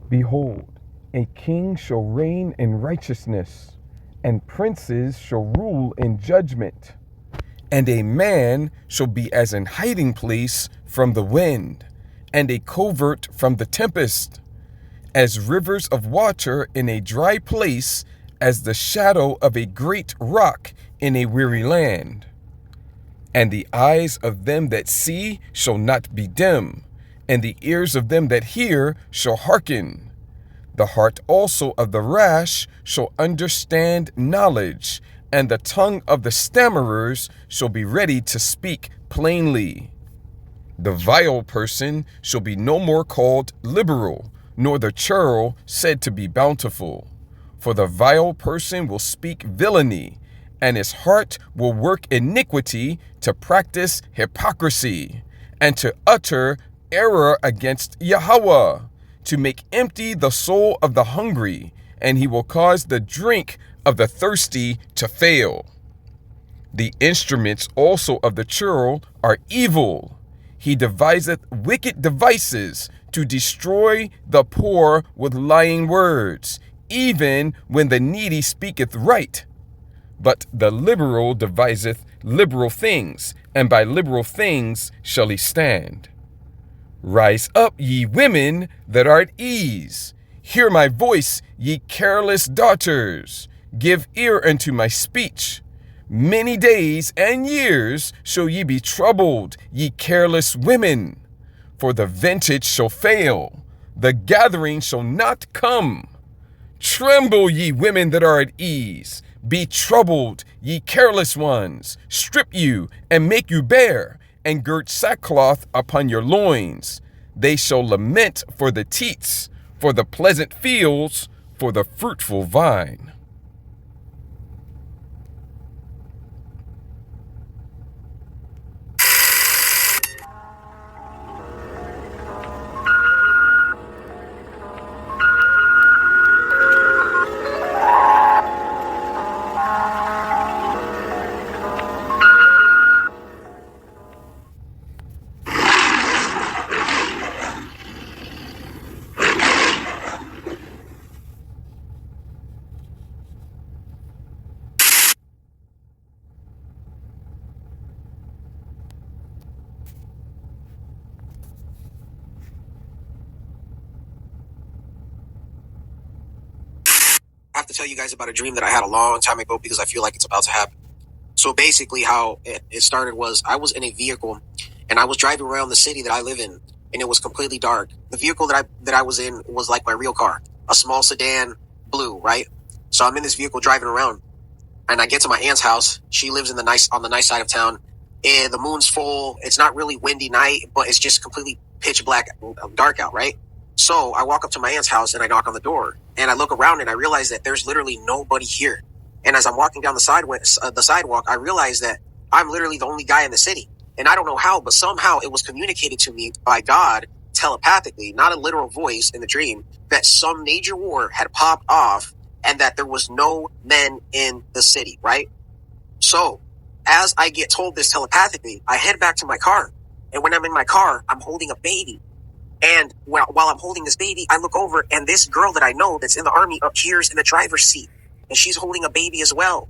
Behold, a king shall reign in righteousness, and princes shall rule in judgment. And a man shall be as an hiding place from the wind, and a covert from the tempest, as rivers of water in a dry place, as the shadow of a great rock in a weary land. And the eyes of them that see shall not be dim, and the ears of them that hear shall hearken. The heart also of the rash shall understand knowledge, and the tongue of the stammerers shall be ready to speak plainly. The vile person shall be no more called liberal, nor the churl said to be bountiful. For the vile person will speak villainy, and his heart will work iniquity to practice hypocrisy, and to utter error against Yahweh, to make empty the soul of the hungry, and he will cause the drink of the thirsty to fail. The instruments also of the churl are evil. He deviseth wicked devices to destroy the poor with lying words, even when the needy speaketh right. But the liberal deviseth liberal things, and by liberal things shall he stand. Rise up, ye women that are at ease. Hear my voice, ye careless daughters. Give ear unto my speech. Many days and years shall ye be troubled, ye careless women. For the vintage shall fail, the gathering shall not come. Tremble, ye women that are at ease. Be troubled, ye careless ones. Strip you, and make you bare, and gird sackcloth upon your loins. They shall lament for the teats, for the pleasant fields, for the fruitful vine. I have to tell you guys about a dream that I had a long time ago because I feel like it's about to happen. So basically how it started was I was in a vehicle and I was driving around the city that I live in, and it was completely dark. The vehicle that I was in was like my real car, a small sedan, blue, right? So I'm in this vehicle driving around, and I get to my aunt's house. She lives on the nice side of town. And the moon's full. It's not really windy night, but it's just completely pitch black, dark out, right? So I walk up to my aunt's house and I knock on the door, and I look around and I realize that there's literally nobody here. And as I'm walking down the sidewalk, I realize that I'm literally the only guy in the city. And I don't know how, but somehow it was communicated to me by God telepathically, not a literal voice in the dream, that some major war had popped off and that there was no men in the city, right? So as I get told this telepathically, I head back to my car. And when I'm in my car, I'm holding a baby. And while I'm holding this baby, I look over, and this girl that I know that's in the army appears in the driver's seat, and she's holding a baby as well.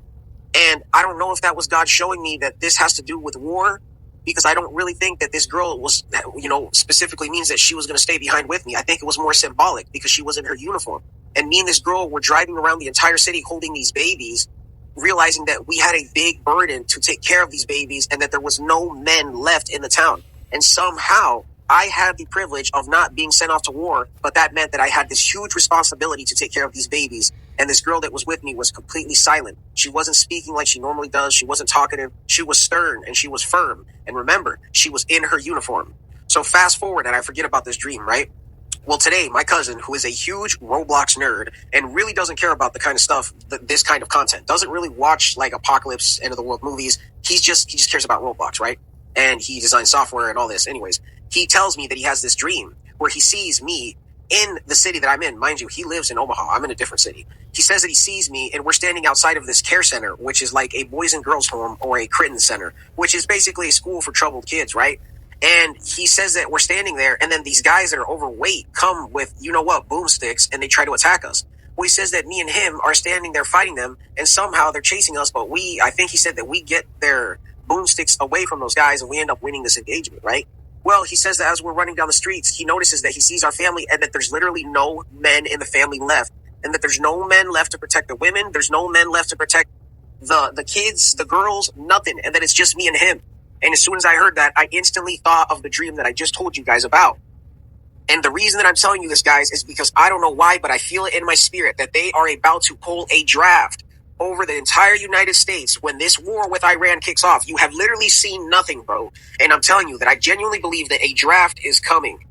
And I don't know if that was God showing me that this has to do with war, because I don't really think that this girl was, specifically means that she was going to stay behind with me. I think it was more symbolic because she was in her uniform. And me and this girl were driving around the entire city holding these babies, realizing that we had a big burden to take care of these babies and that there was no men left in the town. And somehow I had the privilege of not being sent off to war, but that meant that I had this huge responsibility to take care of these babies. And this girl that was with me was completely silent. She wasn't speaking like she normally does. She wasn't talkative. She was stern and she was firm. And remember, she was in her uniform. So fast forward, and I forget about this dream, right? Well, today, my cousin, who is a huge Roblox nerd and really doesn't care about the kind of stuff, this kind of content, doesn't really watch like apocalypse, end of the world movies. He just cares about Roblox, right? And he designs software and all this. Anyways, he tells me that he has this dream where he sees me in the city that I'm in. Mind you, he lives in Omaha. I'm in a different city. He says that he sees me and we're standing outside of this care center, which is like a boys and girls home or a Critton center, which is basically a school for troubled kids, right? And he says that we're standing there, and then these guys that are overweight come with, you know what, boomsticks, and they try to attack us. Well, he says that me and him are standing there fighting them, and somehow they're chasing us, but I think he said that we get their boomsticks away from those guys, and we end up winning this engagement, right? Well, he says that as we're running down the streets, he notices that he sees our family, and that there's literally no men in the family left, and that there's no men left to protect the women, there's no men left to protect the kids, the girls, nothing, and that it's just me and him. And as soon as I heard that, I instantly thought of the dream that I just told you guys about. And the reason that I'm telling you this, guys, is because I don't know why, but I feel it in my spirit that they are about to pull a draft over the entire United States when this war with Iran kicks off. You have literally seen nothing, bro. And I'm telling you that I genuinely believe that a draft is coming.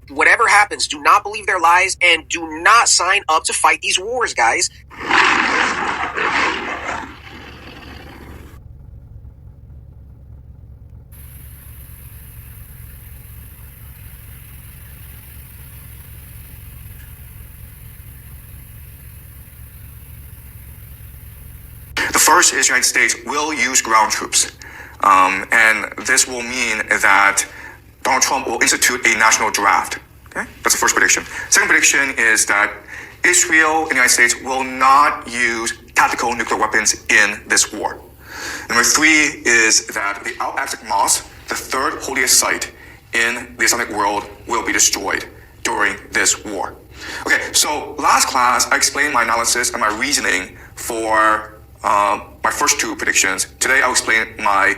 Whatever happens, do not believe their lies and do not sign up to fight these wars, guys. The first is the United States will use ground troops. And this will mean that Donald Trump will institute a national draft. Okay? That's the first prediction. Second prediction is that Israel and the United States will not use tactical nuclear weapons in this war. Number three is that the Al-Aqsa Mosque, the third holiest site in the Islamic world, will be destroyed during this war. Okay, so last class, I explained my analysis and my reasoning for my first two predictions. Today, I'll explain my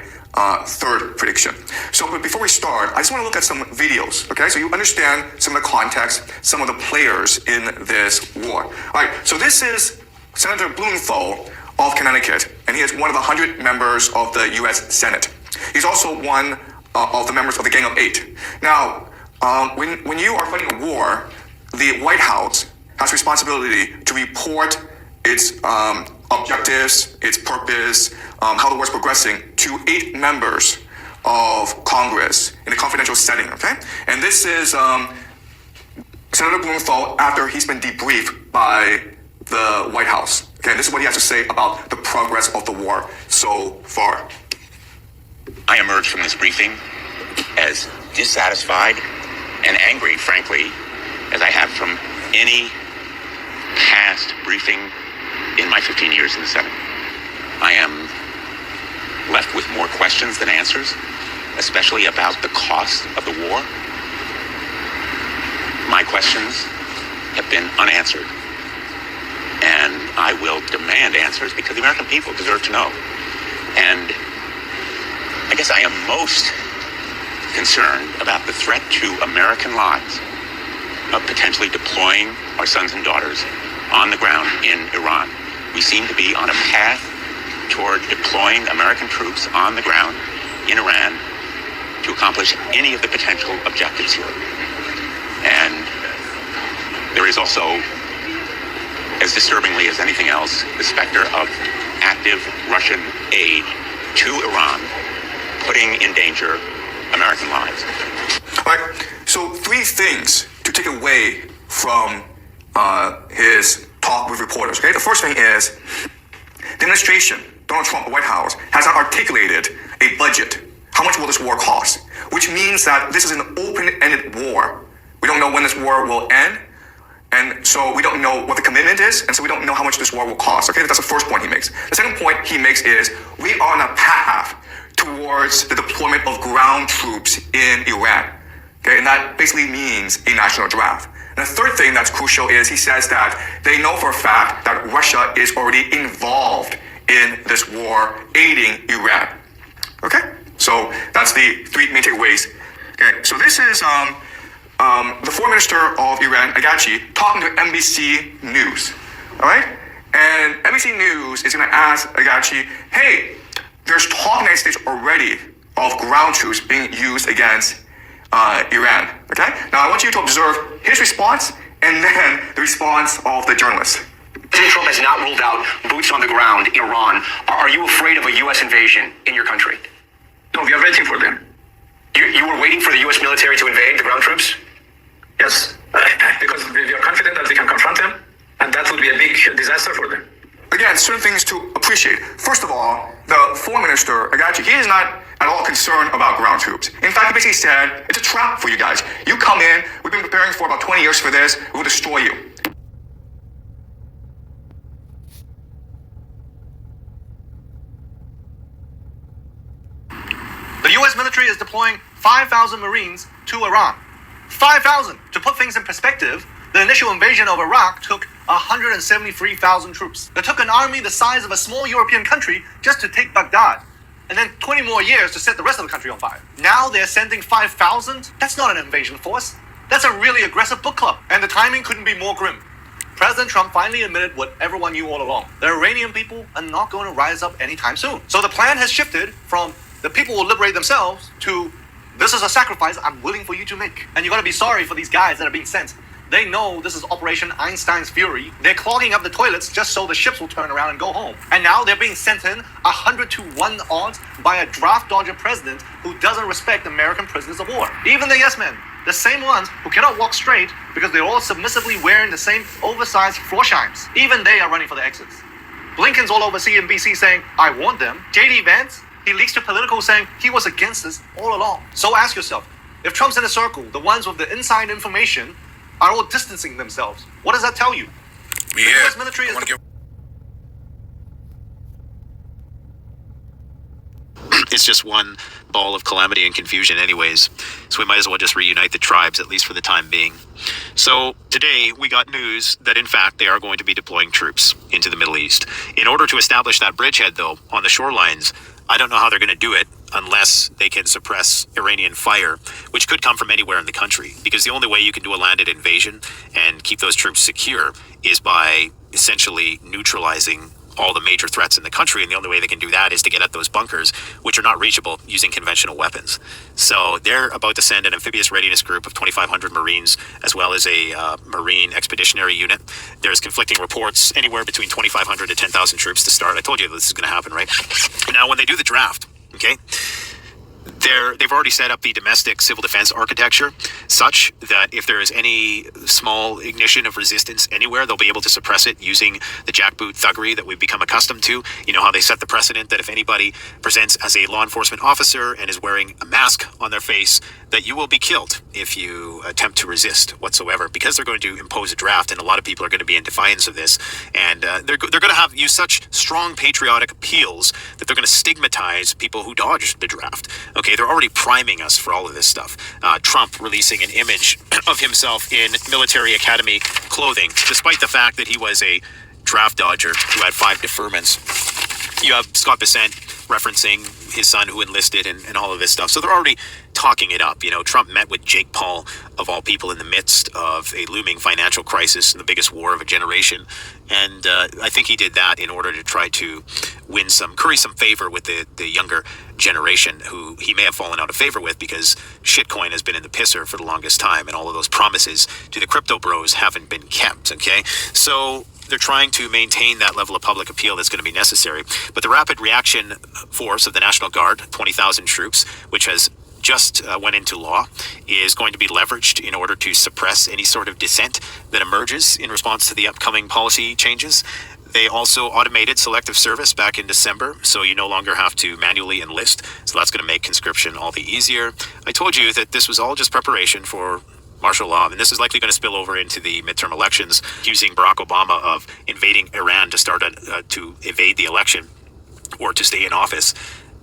third prediction. So, but before we start, I just want to look at some videos, okay? So you understand some of the context, some of the players in this war. All right, so this is Senator Blumenthal of Connecticut, and he is one of the 100 members of the U.S. Senate. He's also one of the members of the Gang of Eight. Now, when you are fighting a war, the White House has responsibility to report its objectives, its purpose, how the war's progressing to 8 members of Congress in a confidential setting, okay? And this is Senator Blumenthal after he's been debriefed by the White House. Okay, this is what he has to say about the progress of the war so far. I emerged from this briefing as dissatisfied and angry, frankly, as I have from any past briefing in my 15 years in the Senate. I am left with more questions than answers, especially about the cost of the war. My questions have been unanswered, and I will demand answers because the American people deserve to know. And I guess I am most concerned about the threat to American lives of potentially deploying our sons and daughters on the ground in Iran. We seem to be on a path toward deploying American troops on the ground in Iran to accomplish any of the potential objectives here. And there is also, as disturbingly as anything else, the specter of active Russian aid to Iran, putting in danger American lives. All right, so 3 things to take away from his talk with reporters, okay? The first thing is the administration, Donald Trump, the White House, has not articulated a budget. How much will this war cost? Which means that this is an open-ended war. We don't know when this war will end, and so we don't know what the commitment is, and so we don't know how much this war will cost, okay? That's the first point he makes. The second point he makes is we are on a path towards the deployment of ground troops in Iran, okay? And that basically means a national draft. And the third thing that's crucial is he says that they know for a fact that Russia is already involved in this war, aiding Iran. Okay? So that's the 3 main takeaways. Okay, so this is the foreign minister of Iran, Agachi, talking to NBC News. All right? And NBC News is going to ask Agachi, hey, there's talk in the United States already of ground troops being used against Iran. Okay? Now I want you to observe his response and then the response of the journalist. President Trump has not ruled out boots on the ground in Iran. Are you afraid of a U.S. invasion in your country? No, we are waiting for them. You were waiting for the U.S. military to invade the ground troops? Yes, because we are confident that we can confront them, and that would be a big disaster for them. Again, certain things to appreciate. First of all, the foreign minister, Agachi, he is not at all concerned about ground troops. In fact, he basically said, it's a trap for you guys. You come in, we've been preparing for about 20 years for this, we'll destroy you. The U.S. military is deploying 5,000 Marines to Iran. 5,000! To put things in perspective, the initial invasion of Iraq took 173,000 troops. It took an army the size of a small European country just to take Baghdad, and then 20 more years to set the rest of the country on fire. Now they're sending 5,000? That's not an invasion force. That's a really aggressive book club, and the timing couldn't be more grim. President Trump finally admitted what everyone knew all along. The Iranian people are not going to rise up anytime soon. So the plan has shifted from the people will liberate themselves to this is a sacrifice I'm willing for you to make. And you gotta be sorry for these guys that are being sent. They know this is Operation Einstein's Fury. They're clogging up the toilets just so the ships will turn around and go home. And now they're being sent in 100-to-1 odds by a draft dodger president who doesn't respect American prisoners of war. Even the yes men, the same ones who cannot walk straight because they're all submissively wearing the same oversized Florsheim's. Even they are running for the exits. Blinken's all over CNBC saying, I warned them. J.D. Vance, he leaks to Politico saying he was against this all along. So ask yourself, if Trump's in a circle, the ones with the inside information are all distancing themselves, what does that tell you? The U.S. military is... It's just one ball of calamity and confusion anyways, so we might as well just reunite the tribes, at least for the time being. So today we got news that in fact they are going to be deploying troops into the Middle East. In order to establish that bridgehead though, on the shorelines, I don't know how they're going to do it unless they can suppress Iranian fire, which could come from anywhere in the country, because the only way you can do a landed invasion and keep those troops secure is by essentially neutralizing all the major threats in the country, and the only way they can do that is to get at those bunkers, which are not reachable using conventional weapons. So they're about to send an amphibious readiness group of 2,500 Marines, as well as a Marine expeditionary unit. There's conflicting reports, anywhere between 2,500 to 10,000 troops to start. I told you this is going to happen, right? Now, when they do the draft, okay, they've already set up the domestic civil defense architecture such that if there is any small ignition of resistance anywhere, they'll be able to suppress it using the jackboot thuggery that we've become accustomed to. You know how they set the precedent that if anybody presents as a law enforcement officer and is wearing a mask on their face, that you will be killed if you attempt to resist whatsoever, because they're going to impose a draft, and a lot of people are going to be in defiance of this, and they're going to use such strong patriotic appeals that they're going to stigmatize people who dodge the draft. Okay, they're already priming us for all of this stuff. Trump releasing an image of himself in military academy clothing, despite the fact that he was a draft dodger who had 5 deferments. You have Scott Bessent referencing his son who enlisted and all of this stuff. So they're already talking it up. You know, Trump met with Jake Paul, of all people, in the midst of a looming financial crisis and the biggest war of a generation. And I think he did that in order to try to curry some favor with the younger generation, who he may have fallen out of favor with because shitcoin has been in the pisser for the longest time, and all of those promises to the crypto bros haven't been kept, okay? So they're trying to maintain that level of public appeal that's going to be necessary. But the Rapid Reaction Force of the National Guard, 20,000 troops, which has just went into law, is going to be leveraged in order to suppress any sort of dissent that emerges in response to the upcoming policy changes. They also automated selective service back in December, so you no longer have to manually enlist. So that's going to make conscription all the easier. I told you that this was all just preparation for martial law, and this is likely going to spill over into the midterm elections, accusing Barack Obama of invading Iran to evade the election or to stay in office.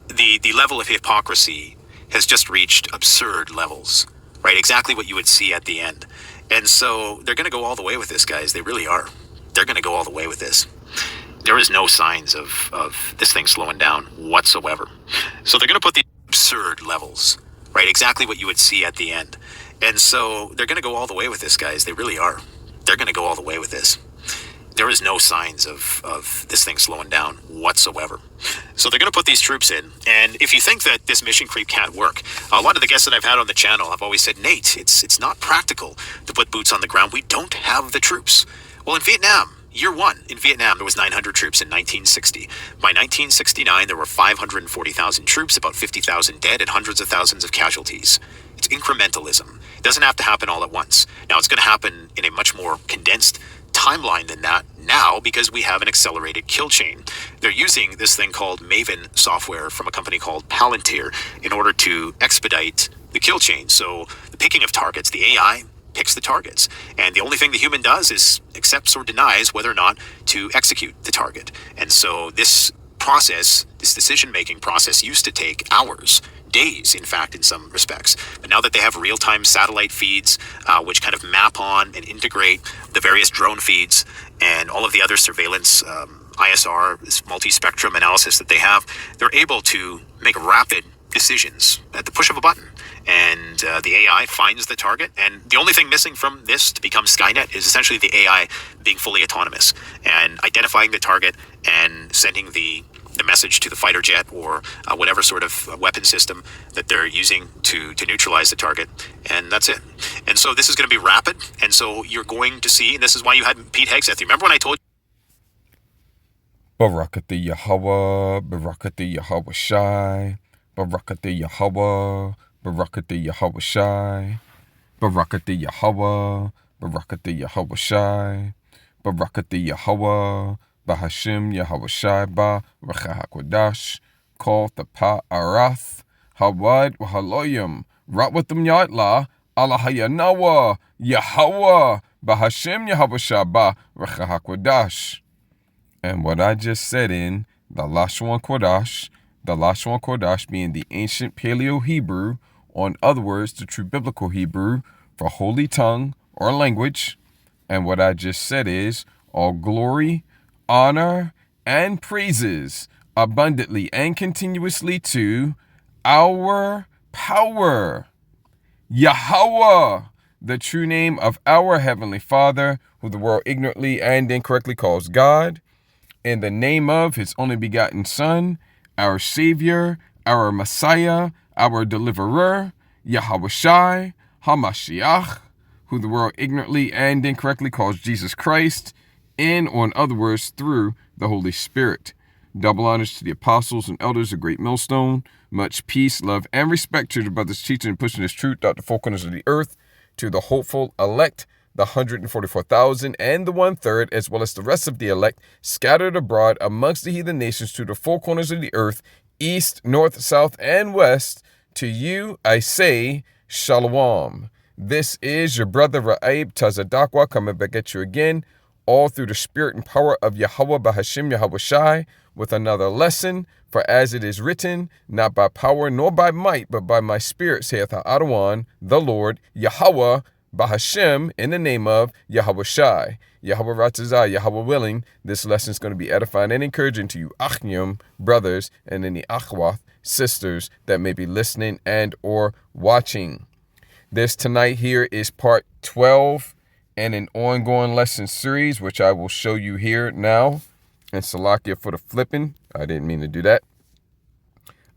The level of hypocrisy has just reached absurd levels, right? Exactly what you would see at the end. And so they're going to go all the way with this, guys. They really are. They're going to go all the way with this. There is no signs of this thing slowing down whatsoever. So they're going to put the absurd levels, right? Exactly what you would see at the end. And so they're going to go all the way with this, guys. They really are. They're going to go all the way with this. There is no signs of this thing slowing down whatsoever. So they're going to put these troops in. And if you think that this mission creep can't work, a lot of the guests that I've had on the channel have always said, Nate, it's not practical to put boots on the ground. We don't have the troops. Well, in Vietnam, year one, in Vietnam, there was 900 troops in 1960. By 1969, there were 540,000 troops, about 50,000 dead, and hundreds of thousands of casualties. It's incrementalism. It doesn't have to happen all at once. Now, it's going to happen in a much more condensed timeline than that now because we have an accelerated kill chain. They're using this thing called Maven software from a company called Palantir in order to expedite the kill chain. So the picking of targets, the AI picks the targets. And the only thing the human does is accepts or denies whether or not to execute the target. And so this process, this decision-making process used to take hours, days, in fact, in some respects. But now that they have real-time satellite feeds, which kind of map on and integrate the various drone feeds and all of the other surveillance, ISR, this multi-spectrum analysis that they have, they're able to make rapid decisions at the push of a button. And the AI finds the target. And the only thing missing from this to become Skynet is essentially the AI being fully autonomous and identifying the target and sending the message to the fighter jet or whatever sort of weapon system that they're using to neutralize the target. And that's it. And so this is going to be rapid. And so you're going to see, and this is why you had Pete Hegseth. Remember when I told you? Barakati Yahweh, Barakati Yahweh Shai, Barakati Yahweh, Barakati Yahweh Shai, Barakati Yahweh, Barakati Yahweh Shai, Barakati Yahweh, Bahashim Yahweh Shai Ba, Racha HaKodash, Kol Tapa Arath, Hawad Wahaloyim, Ratwatum Yatla, Allah Hayanawa, Yahweh, Bahashim Yahweh Shai Ba, Racha HaKodash. And what I just said in the Lashon Kodash being the ancient Paleo-Hebrew, or in other words, the true biblical Hebrew for holy tongue or language. And what I just said is all glory, honor, and praises abundantly and continuously to our power, Yahweh, the true name of our Heavenly Father, who the world ignorantly and incorrectly calls God, in the name of His only begotten Son, our Savior, our Messiah, our Deliverer, Yahweh Shai, HaMashiach, who the world ignorantly and incorrectly calls Jesus Christ, in, or in other words, through the Holy Spirit. Double honors to the apostles and elders of Great Millstone. Much peace, love, and respect to the brothers teaching and pushing this truth out the four corners of the earth, to the hopeful elect, the 144,000 and the 1/3, as well as the rest of the elect, scattered abroad amongst the heathen nations to the four corners of the earth, east, north, south, and west. To you I say, Shalom. This is your brother Ra'ib Tazadakwa coming back at you again, all through the spirit and power of Yahweh Bahashim Yahweh Shai, with another lesson. For as it is written, not by power nor by might, but by my spirit, saith Ha'adawan, the Lord, Yahweh Bahashem, in the name of Yahweh Shai, Yahweh Ratzazah, Yahweh willing. This lesson is going to be edifying and encouraging to you Achnyum brothers and any Achwath sisters that may be listening and or watching. This tonight here is part 12 and an ongoing lesson series, which I will show you here now. And Salakia for the flipping. I didn't mean to do that.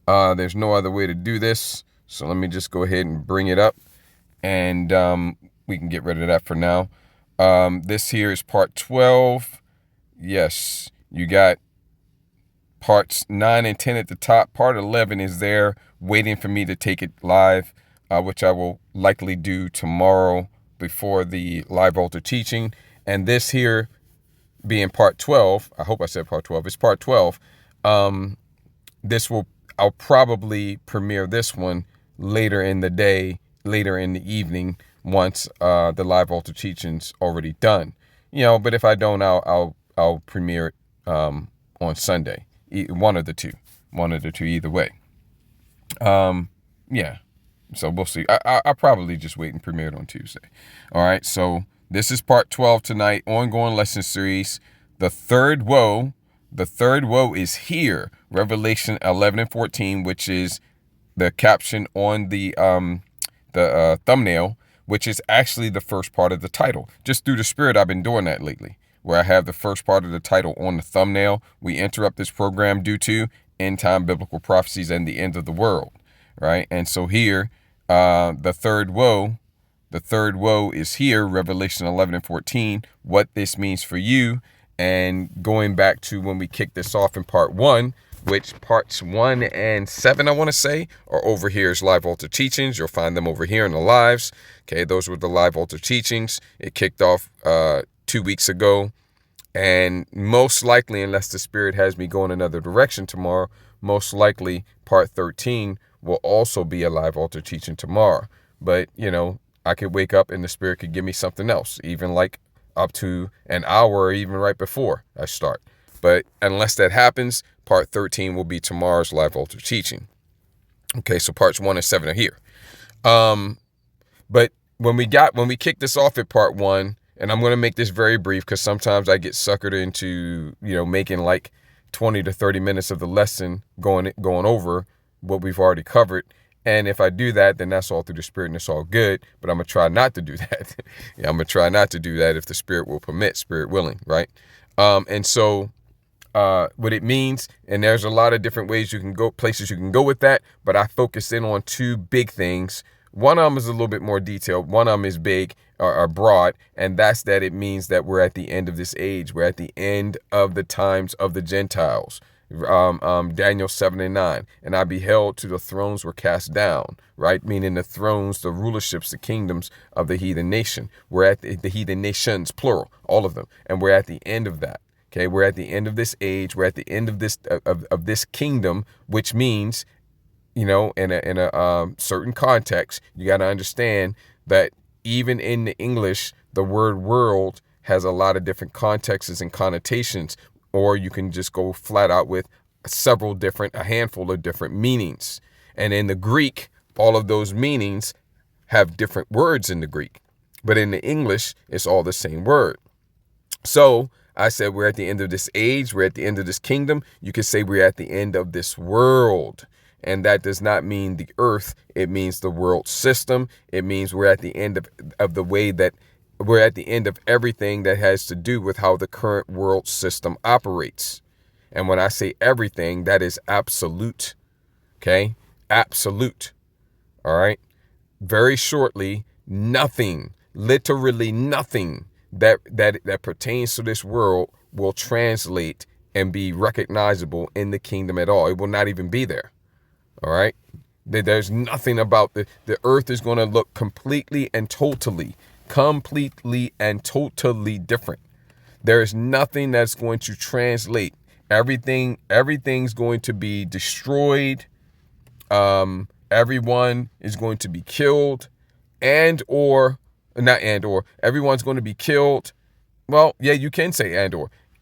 There's no other way to do this. So let me just go ahead and bring it up. And we can get rid of that for now. This here is part 12. Yes, you got parts 9 and 10 at the top. Part 11 is there waiting for me to take it live, which I will likely do tomorrow before the live altar teaching. And this here being part 12, I hope I said part 12, it's part 12. I'll probably premiere this one later in the day, later in the evening, once the live altar teaching's already done. But if I don't, I'll premiere it on Sunday. One of the two either way. Yeah. So we'll see. I'll probably just wait and premiere it on Tuesday. All right. So this is part 12 tonight, ongoing lesson series. The third woe is here. Revelation 11 and 14, which is the caption on the thumbnail, which is actually the first part of the title. Just through the Spirit, I've been doing that lately, where I have the first part of the title on the thumbnail. We interrupt this program due to end time biblical prophecies and the end of the world, right? And so here, the third woe is here, Revelation 11 and 14, what this means for you. And going back to when we kicked this off in part 1, which parts 1 and 7, I want to say, are over here as live altar teachings. You'll find them over here in the lives. Okay, those were the live altar teachings. It kicked off 2 weeks ago. And most likely, unless the Spirit has me go in another direction tomorrow, most likely part 13 will also be a live altar teaching tomorrow. But, I could wake up and the Spirit could give me something else, even like up to an hour or even right before I start. But unless that happens, part 13 will be tomorrow's live altar teaching. Okay, so parts 1 and 7 are here. But when we kicked this off at part 1, and I'm going to make this very brief because sometimes I get suckered into, making like 20 to 30 minutes of the lesson going over what we've already covered. And if I do that, then that's all through the Spirit and it's all good. But I'm going to try not to do that. I'm going to try not to do that if the Spirit will permit, Spirit willing, right? And so what it means, and there's a lot of different ways places you can go with that. But I focus in on 2 big things. One of them is a little bit more detailed. One of them is big or broad, and that's that it means that we're at the end of this age. We're at the end of the times of the Gentiles. Daniel 7 and 9. And I beheld till the thrones were cast down, right? Meaning the thrones, the rulerships, the kingdoms of the heathen nation. We're at the heathen nations, plural, all of them. And we're at the end of that. Okay, we're at the end of this age. We're at the end of this of this kingdom, which means, in a certain context, you got to understand that even in the English, the word world has a lot of different contexts and connotations, or you can just go flat out with a handful of different meanings. And in the Greek, all of those meanings have different words in the Greek, but in the English, it's all the same word. So I said, we're at the end of this age. We're at the end of this kingdom. You could say we're at the end of this world. And that does not mean the earth. It means the world system. It means we're at the end of the way that we're at the end of everything that has to do with how the current world system operates. And when I say everything, that is absolute. Okay? Absolute. All right? Very shortly, nothing, literally nothing that pertains to this world will translate and be recognizable in the kingdom at all. It will not even be there. All right. There's nothing about the earth is going to look completely and totally different. There is nothing that's going to translate. Everything's going to be destroyed. Everyone is going to be killed everyone's going to be killed. Well, yeah, you can say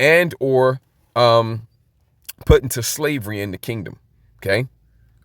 and or put into slavery in the kingdom. Okay.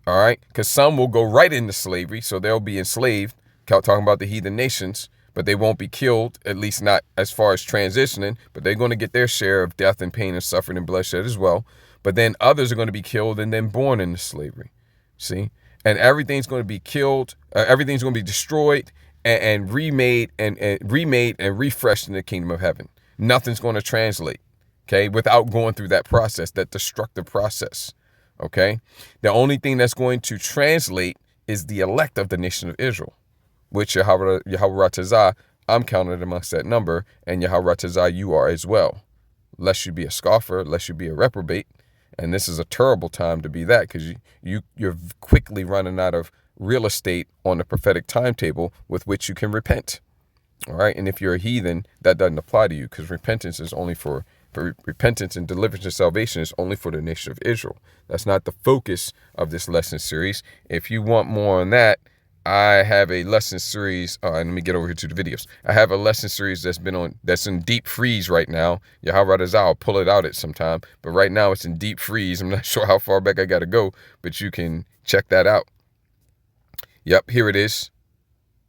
All right, because some will go right into slavery, so they'll be enslaved, talking about the heathen nations, but they won't be killed, at least not as far as transitioning, but they're going to get their share of death and pain and suffering and bloodshed as well. But then others are going to be killed and then born into slavery, see? And everything's going to be killed, everything's going to be destroyed and remade and refreshed in the kingdom of heaven. Nothing's going to translate, okay, without going through that process, that destructive process. Okay, the only thing that's going to translate is the elect of the nation of Israel, which Yahweh Ratazah, I'm counted amongst that number, and Yahweh Ratazah, you are as well. Lest you be a scoffer, lest you be a reprobate, and this is a terrible time to be that, because you're quickly running out of real estate on the prophetic timetable with which you can repent. All right, and if you're a heathen, that doesn't apply to you, because repentance is only for repentance and deliverance and salvation is only for the nation of Israel. That's not the focus of this lesson series. If you want more on that, I have a lesson series. Let me get over here to the videos. I have a lesson series that's in deep freeze right now. Yahweh Razal, I'll pull it out at some time, but right now it's in deep freeze. I'm not sure how far back I got to go, but you can check that out. Yep, here it is.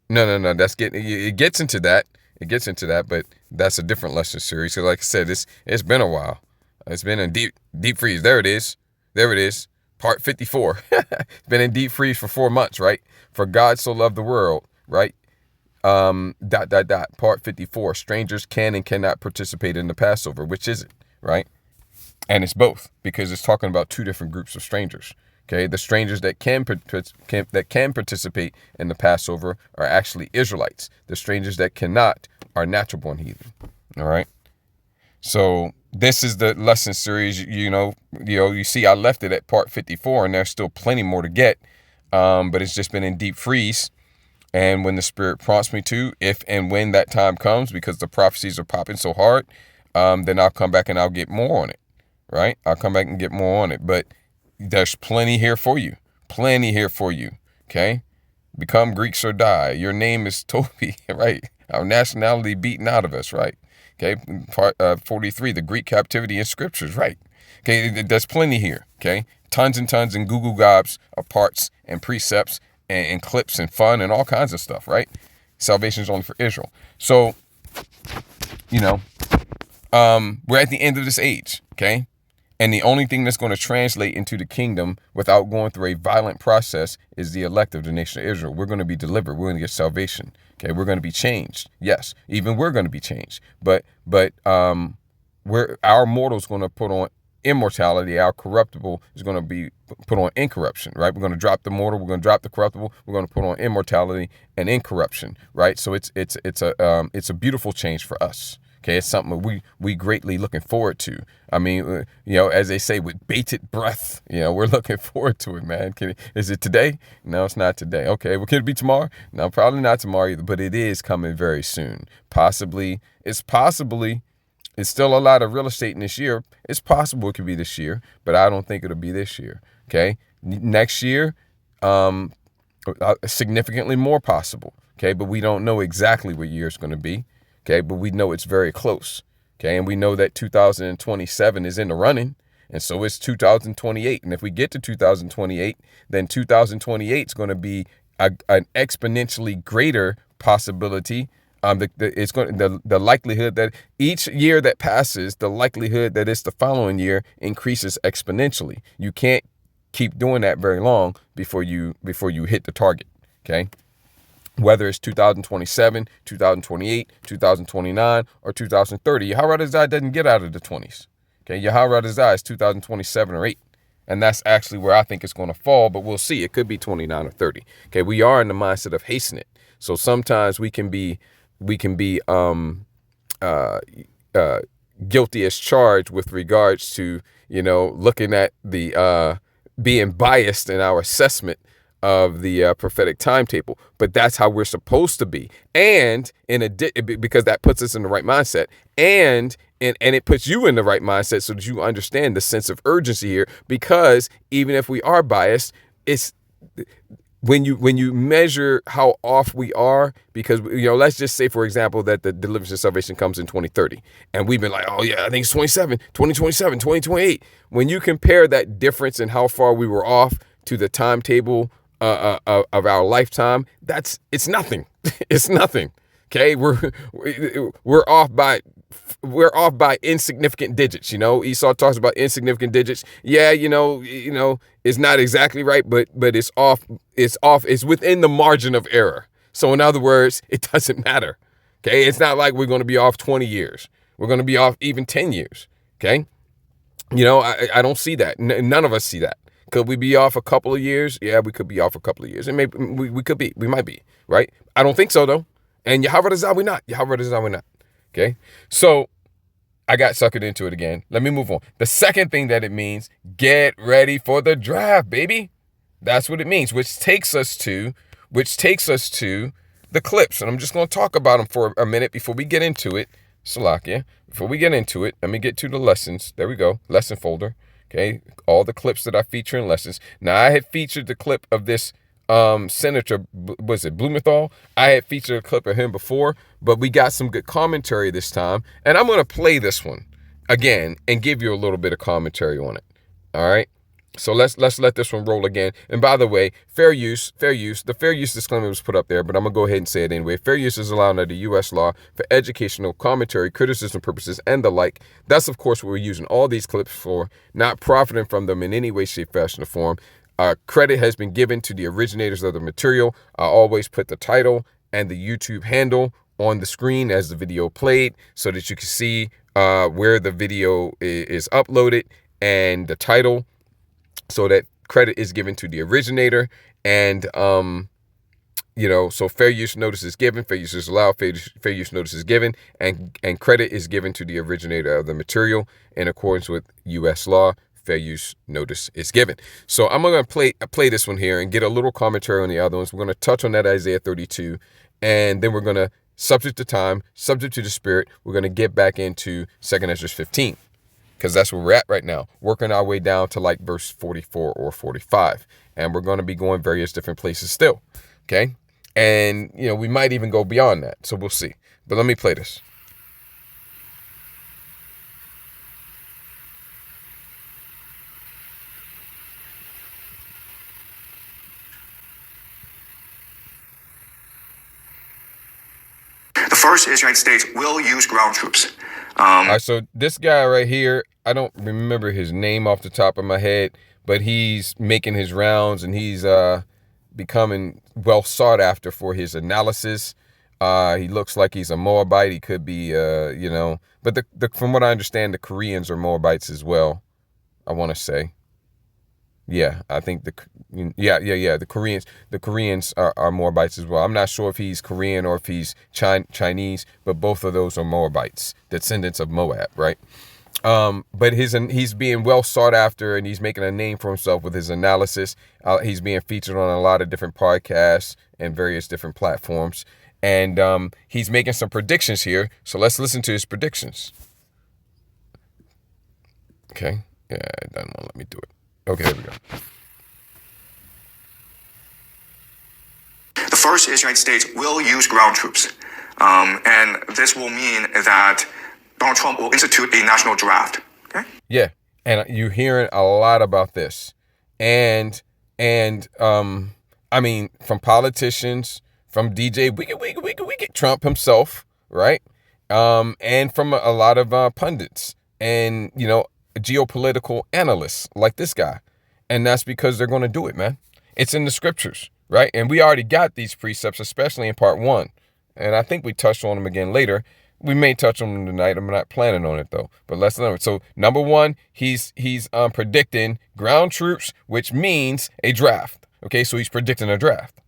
No. It gets into that. It gets into that, but that's a different lesson series. So like I said, it's been a while. It's been in deep freeze. There it is. Part 54. It's been in deep freeze for 4 months, right? For God so loved the world, right? Part 54. Strangers can and cannot participate in the Passover. Which is it, right? And it's both, because it's talking about 2 different groups of strangers. Okay, the strangers that can participate in the Passover are actually Israelites. The strangers that cannot are natural born heathen. All right. So this is the lesson series. You see, I left it at part 54, and there's still plenty more to get. But it's just been in deep freeze. And when the Spirit prompts me to, if and when that time comes, because the prophecies are popping so hard, then I'll come back and I'll get more on it, right? I'll come back and get more on it. But there's plenty here for you. Plenty here for you, okay? Become Greeks or die. Your name is Toby, right? Our nationality beaten out of us, right? Okay, part 43, the Greek captivity in scriptures, right? Okay, there's plenty here, okay? Tons and tons and Google gobs of parts and precepts and clips and fun and all kinds of stuff, right? Salvation is only for Israel. So, you know, we're at the end of this age, okay? And the only thing that's going to translate into the kingdom without going through a violent process is the elect of the nation of Israel. We're going to be delivered. We're going to get salvation. Okay, we're going to be changed. Yes, even we're going to be changed. But our mortal is going to put on immortality. Our corruptible is going to be put on incorruption, right? We're going to drop the mortal. We're going to drop the corruptible. We're going to put on immortality and incorruption, right? So it's a beautiful change for us. Okay, it's something we greatly looking forward to. I mean, as they say, with bated breath, we're looking forward to it, man. Is it today? No, it's not today. Okay, well, can it be tomorrow? No, probably not tomorrow either, but it is coming very soon. It's still a lot of real estate in this year. It's possible it could be this year, but I don't think it'll be this year. Okay, next year, significantly more possible. Okay, but we don't know exactly what year it's going to be. Okay, but we know it's very close. Okay, and we know that 2027 is in the running, and so is 2028. And if we get to 2028, then 2028 is going to be an exponentially greater possibility. The likelihood that each year that passes, the likelihood that it's the following year increases exponentially. You can't keep doing that very long before you hit the target. Okay. Whether it's 2027, 2028, 2029, or 2030. Yahweh Razai doesn't get out of the 20s. Okay, Yahweh Razai is 2027 or 8. And that's actually where I think it's going to fall, but we'll see. It could be 29 or 30. Okay, we are in the mindset of hastening it. So sometimes we can be guilty as charged with regards to, looking at the being biased in our assessment of the prophetic timetable, but that's how we're supposed to be, and because that puts us in the right mindset, and it puts you in the right mindset so that you understand the sense of urgency here. Because even if we are biased, it's when you measure how off we are, because let's just say, for example, that the deliverance and salvation comes in 2030, and we've been like, oh yeah, I think it's 2027, 2028. When you compare that difference in how far we were off to the timetable of our lifetime, it's nothing. It's nothing. Okay, we're off by insignificant digits. Esau talks about insignificant digits. Yeah, it's not exactly right, but it's off. It's within the margin of error. So in other words, it doesn't matter. Okay, it's not like we're going to be off 20 years. We're going to be off even 10 years. Okay, I don't see that. None of us see that. Could we be off a couple of years? Yeah, we could be off a couple of years. And maybe we might be, right? I don't think so, though. And Yahweh Razai, we're not. Yahweh Razai, we're not. Okay? So I got suckered into it again. Let me move on. The second thing that it means, get ready for the draft, baby. That's what it means, which takes us to the clips. And I'm just going to talk about them for a minute before we get into it. Salakia. Before we get into it, let me get to the lessons. There we go. Lesson folder. Okay, all the clips that I feature in lessons. Now, I had featured the clip of this Senator, was it Blumenthal? I had featured a clip of him before, but we got some good commentary this time. And I'm going to play this one again and give you a little bit of commentary on it. All right. So let's let this one roll again. And by the way, fair use. The fair use disclaimer was put up there, but I'm going to go ahead and say it anyway. Fair use is allowed under U.S. law for educational, commentary, criticism purposes, and the like. That's, of course, what we're using all these clips for, not profiting from them in any way, shape, fashion, or form. Credit has been given to the originators of the material. I always put the title and the YouTube handle on the screen as the video played so that you can see where the video is uploaded and the title, so that credit is given to the originator. And, so fair use notice is given, fair use is allowed, fair use notice is given, and credit is given to the originator of the material in accordance with U.S. law. fair use notice is given. So I'm going to play this one here and get a little commentary on the other ones. We're going to touch on that Isaiah 32, and then we're going to, subject to time, subject to the Spirit, we're going to get back into 2nd Ezra 15, because that's where we're at right now, working our way down to like verse 44 or 45. And we're going to be going various different places still, okay? And, we might even go beyond that, so we'll see. But let me play this. The first is the United States will use ground troops. All right, so this guy right here, I don't remember his name off the top of my head, but he's making his rounds, and he's becoming well sought after for his analysis. He looks like he's a Moabite. He could be, but from what I understand, the Koreans are Moabites as well, I want to say. Yeah, I think the Koreans are Moabites as well. I'm not sure if he's Korean or if he's Chinese, but both of those are Moabites, descendants of Moab, right? But he's being well sought after, and he's making a name for himself with his analysis. He's being featured on a lot of different podcasts and various different platforms, and he's making some predictions here. So let's listen to his predictions. Okay, yeah, it doesn't want to let me do it. Okay, there we go. The first is the United States will use ground troops. And this will mean that Donald Trump will institute a national draft. Okay? Yeah, and you're hearing a lot about this. And I mean, from politicians, from DJ Wicked Trump himself, right? And from a lot of pundits and, geopolitical analysts like this guy. And that's because they're going to do it, man. It's in the scriptures, right? And we already got these precepts, especially in part 1. And I think we touched on them again later. We may touch on them tonight. I'm not planning on it, though. But let's learn it. So, number 1, he's predicting ground troops, which means a draft. Okay, so he's predicting a draft.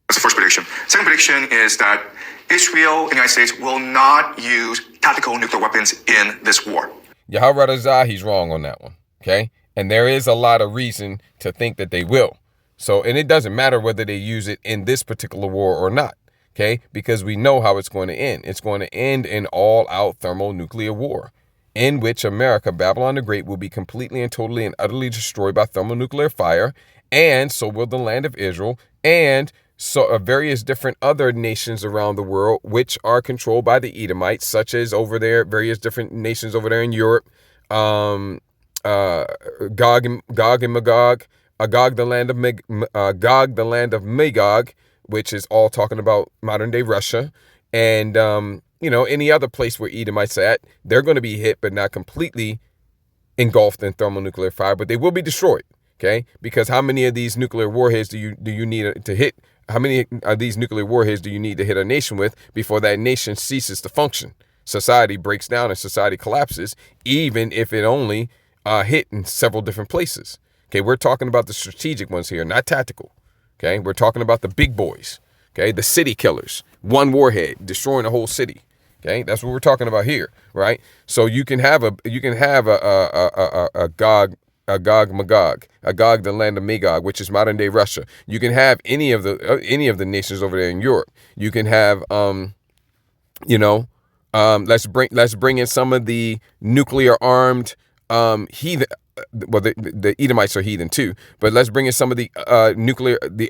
That's the first prediction. Second prediction is that Israel and the United States will not use tactical nuclear weapons in this war. Yahweh Razah, he's wrong on that one, okay? And there is a lot of reason to think that they will. So, and it doesn't matter whether they use it in this particular war or not, okay? Because we know how it's going to end. It's going to end in all-out thermonuclear war, in which America, Babylon the Great, will be completely and totally and utterly destroyed by thermonuclear fire, and so will the land of Israel, and so various different other nations around the world, which are controlled by the Edomites, such as over there, various different nations over there in Europe, Gog and Magog, Gog the land of Magog, which is all talking about modern day Russia, and any other place where Edomites are at, they're going to be hit, but not completely engulfed in thermonuclear fire, but they will be destroyed. Okay, because how many of these nuclear warheads do you need to hit? How many of these nuclear warheads do you need to hit a nation with before that nation ceases to function? Society breaks down and society collapses, even if it only hit in several different places. Okay, we're talking about the strategic ones here, not tactical. Okay, we're talking about the big boys. Okay, the city killers, one warhead destroying a whole city. Okay, that's what we're talking about here, right? So you can have a Gog Magog, Gog the land of Magog, which is modern day Russia. You can have any of the nations over there in Europe. You can have let's bring in some of the nuclear armed heathen. Well, the Edomites are heathen too, but let's bring in some of the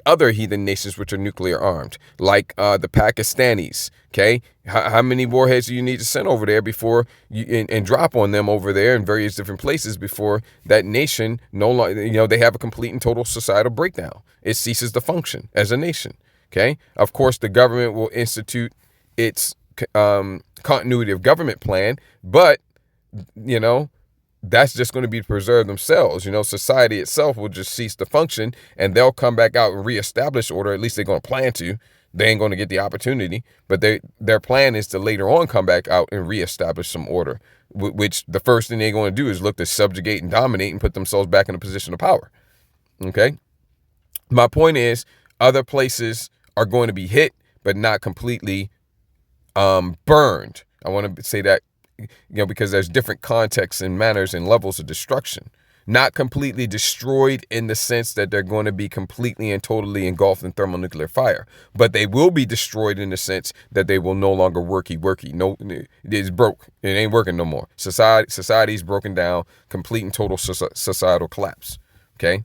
other heathen nations which are nuclear armed, like the Pakistanis. Okay, how many warheads do you need to send over there before you and drop on them over there in various different places before that nation no longer, they have a complete and total societal breakdown. It ceases to function as a nation. Okay, of course the government will institute its continuity of government plan, but that's just going to be to preserve themselves. Society itself will just cease to function, and they'll come back out and reestablish order. At least they're going to plan to. They ain't going to get the opportunity, but their plan is to later on come back out and reestablish some order, which the first thing they're going to do is look to subjugate and dominate and put themselves back in a position of power. Okay? My point is, other places are going to be hit, but not completely burned. I want to say that, because there's different contexts and manners and levels of destruction. Not completely destroyed in the sense that they're going to be completely and totally engulfed in thermonuclear fire, but they will be destroyed in the sense that they will no longer worky. No, it's broke. It ain't working no more. Society's broken down, complete and total societal collapse. Okay.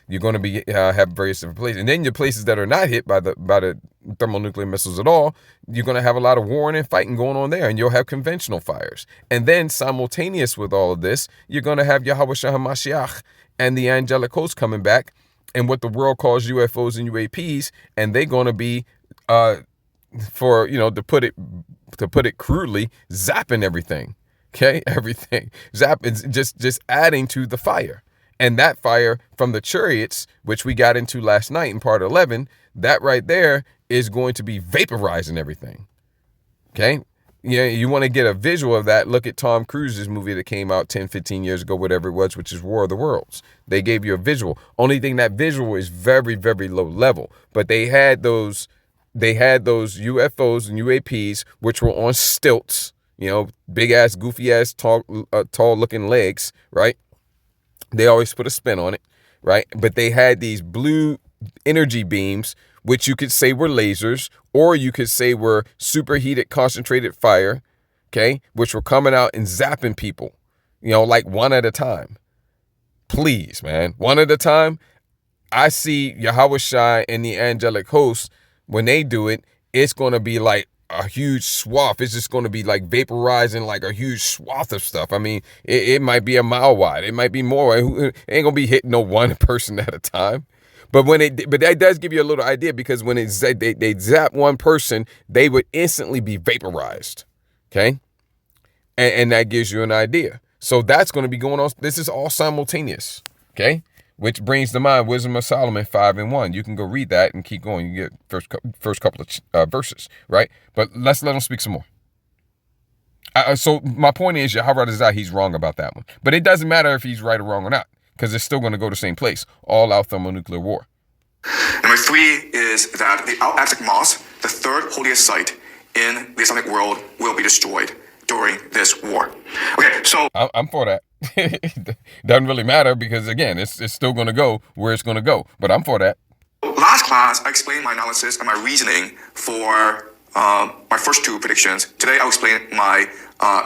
You're going to be have various different places, and then your places that are not hit by the thermonuclear missiles at all, you're going to have a lot of warring and fighting going on there, and you'll have conventional fires. And then simultaneous with all of this, you're going to have Yahweh Shah HaMashiach and the angelic host coming back, and what the world calls UFOs and UAPs, and they're going to be, for to put it crudely, zapping everything. Okay, everything zapping, just adding to the fire. And that fire from the chariots, which we got into last night in part 11, that right there is going to be vaporizing everything. Okay? Yeah, you want to get a visual of that, look at Tom Cruise's movie that came out 10, 15 years ago, whatever it was, which is War of the Worlds. They gave you a visual. Only thing, that visual is very, very low level. But they had those UFOs and UAPs, which were on stilts, big ass, goofy ass, tall looking legs, right? They always put a spin on it, right? But they had these blue energy beams, which you could say were lasers, or you could say were superheated concentrated fire, okay? Which were coming out and zapping people, like one at a time. Please, man, one at a time. I see Yahweh Shai and the angelic hosts, when they do it, it's going to be like a huge swath. It's just going to be like vaporizing like a huge swath of stuff. I mean, it might be a mile wide. It might be more. It ain't going to be hitting no one person at a time. But but that does give you a little idea, because when they zap one person, they would instantly be vaporized. Okay. And that gives you an idea. So that's going to be going on. This is all simultaneous. Okay. Which brings to mind Wisdom of Solomon 5:1. You can go read that and keep going. You get first couple of verses, right? But let's let him speak some more. So my point is, Yahweh Zah, he's wrong about that one. But it doesn't matter if he's right or wrong or not, because it's still going to go to the same place. All out thermonuclear war. Number 3 is that the Al-Aqsa Mosque, the third holiest site in the Islamic world, will be destroyed during this war. Okay, so I'm for that. Doesn't really matter, because again, it's still going to go where it's going to go. But I'm for that. Last class, I explained my analysis and my reasoning for my first 2 predictions. Today, I'll explain my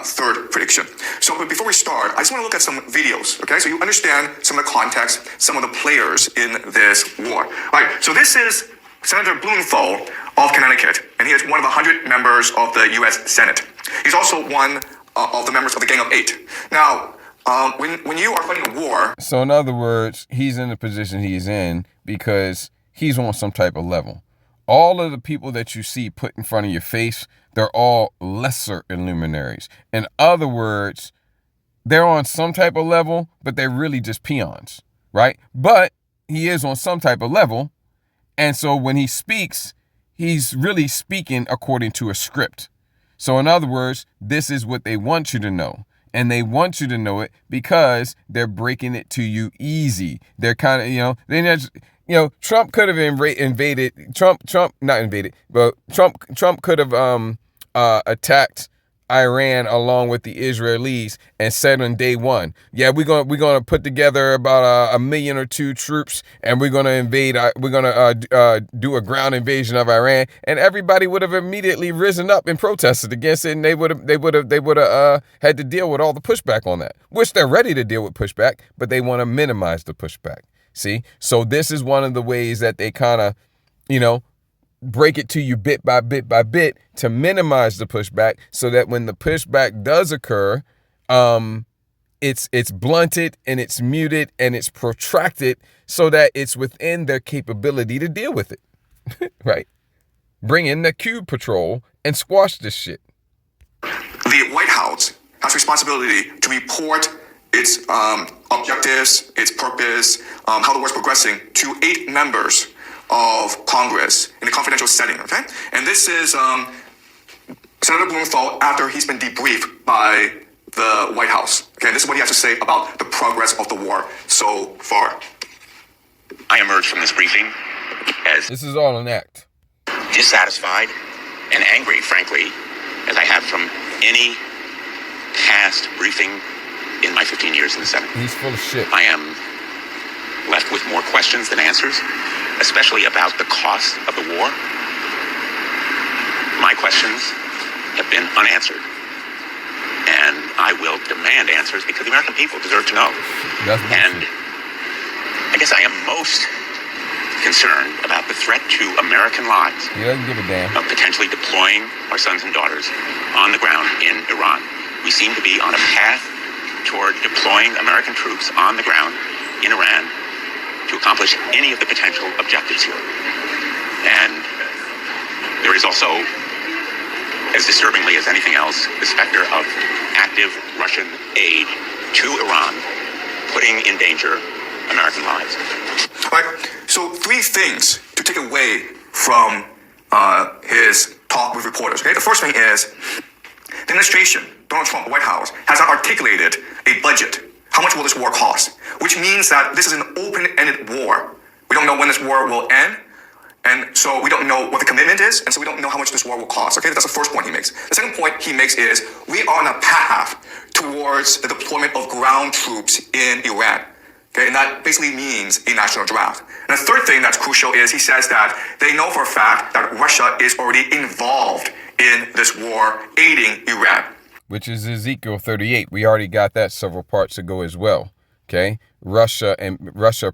third prediction. So, but before we start, I just want to look at some videos, okay? So you understand some of the context, some of the players in this war. All right, so this is Senator Blumenthal of Connecticut, and he is one of the 100 members of the U.S. Senate. He's also one of the members of the Gang of 8. Now, when you are fighting a war... So in other words, he's in the position he's in because he's on some type of level. All of the people that you see put in front of your face, they're all lesser luminaries. In other words, they're on some type of level, but they're really just peons, right? But he is on some type of level. And so when he speaks, he's really speaking according to a script. So in other words, this is what they want you to know. And they want you to know it because they're breaking it to you easy. They're kind of, they just, Trump could have invaded. Trump could have attacked Iran along with the Israelis and said on day one, yeah, we're gonna put together about 1 million or 2 troops, and we're gonna invade. We're gonna do a ground invasion of Iran, and everybody would have immediately risen up and protested against it, and they would have had to deal with all the pushback on that, which they're ready to deal with pushback, but they want to minimize the pushback. See, so this is one of the ways that they kind of, break it to you bit by bit by bit to minimize the pushback, so that when the pushback does occur, it's blunted and it's muted and it's protracted so that it's within their capability to deal with it. Right? Bring in the cube patrol and squash this shit. The White House has responsibility to report its objectives, its purpose, how the war's progressing to 8 members of Congress in a confidential setting, okay? And this is Senator Blumenthal after he's been debriefed by the White House. Okay, this is what he has to say about the progress of the war so far. I emerged from this briefing as this is all an act. Dissatisfied and angry, frankly, as I have from any past briefing in my 15 years in the Senate. He's full of shit. I am left with more questions than answers, especially about the cost of the war. My questions have been unanswered, and I will demand answers because the American people deserve to know. And I guess I am most concerned about the threat to American lives He doesn't give a damn. of potentially deploying our sons and daughters on the ground in Iran. We seem to be on a path toward deploying American troops on the ground in Iran to accomplish any of the potential objectives here. And there is also, as disturbingly as anything else, the specter of active Russian aid to Iran, putting in danger American lives. All right. So 3 things to take away from his talk with reporters. Okay. The first thing is the administration, Donald Trump, the White House, has not articulated a budget. How much will this war cost? Which means that this is an open-ended war. We don't know when this war will end. And so we don't know what the commitment is, and so we don't know how much this war will cost. Okay, that's the first point he makes. The second point he makes is we are on a path towards the deployment of ground troops in Iran. Okay, and that basically means a national draft. And the third thing that's crucial is he says that they know for a fact that Russia is already involved in this war, aiding Iran. Which is Ezekiel 38. We already got that several parts ago as well. Okay, Russia,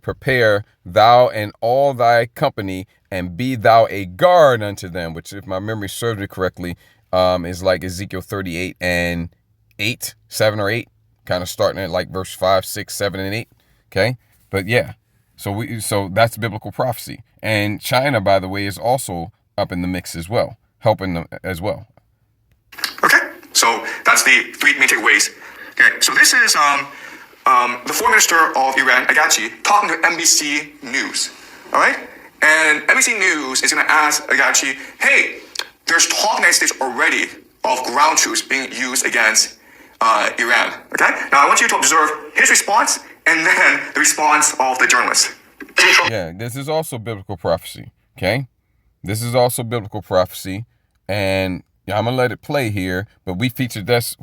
prepare thou and all thy company, and be thou a guard unto them, which, if my memory serves me correctly, is like Ezekiel 38 and 8, 7 or 8, kind of starting at like verse 5, 6, 7, and 8. Okay, but yeah, so that's biblical prophecy. And China, by the way, is also up in the mix as well, helping them as well. Okay, so that's the 3 main takeaways. Okay, so this is the foreign minister of Iran, Agachi, talking to NBC News. All right, and NBC News is going to ask Agachi, hey, there's talk in the United States already of ground troops being used against Iran. Okay, now I want you to observe his response and then the response of the journalist. Yeah, this is also biblical prophecy. Okay, this is also biblical prophecy, and I'm gonna let it play here. But we featured this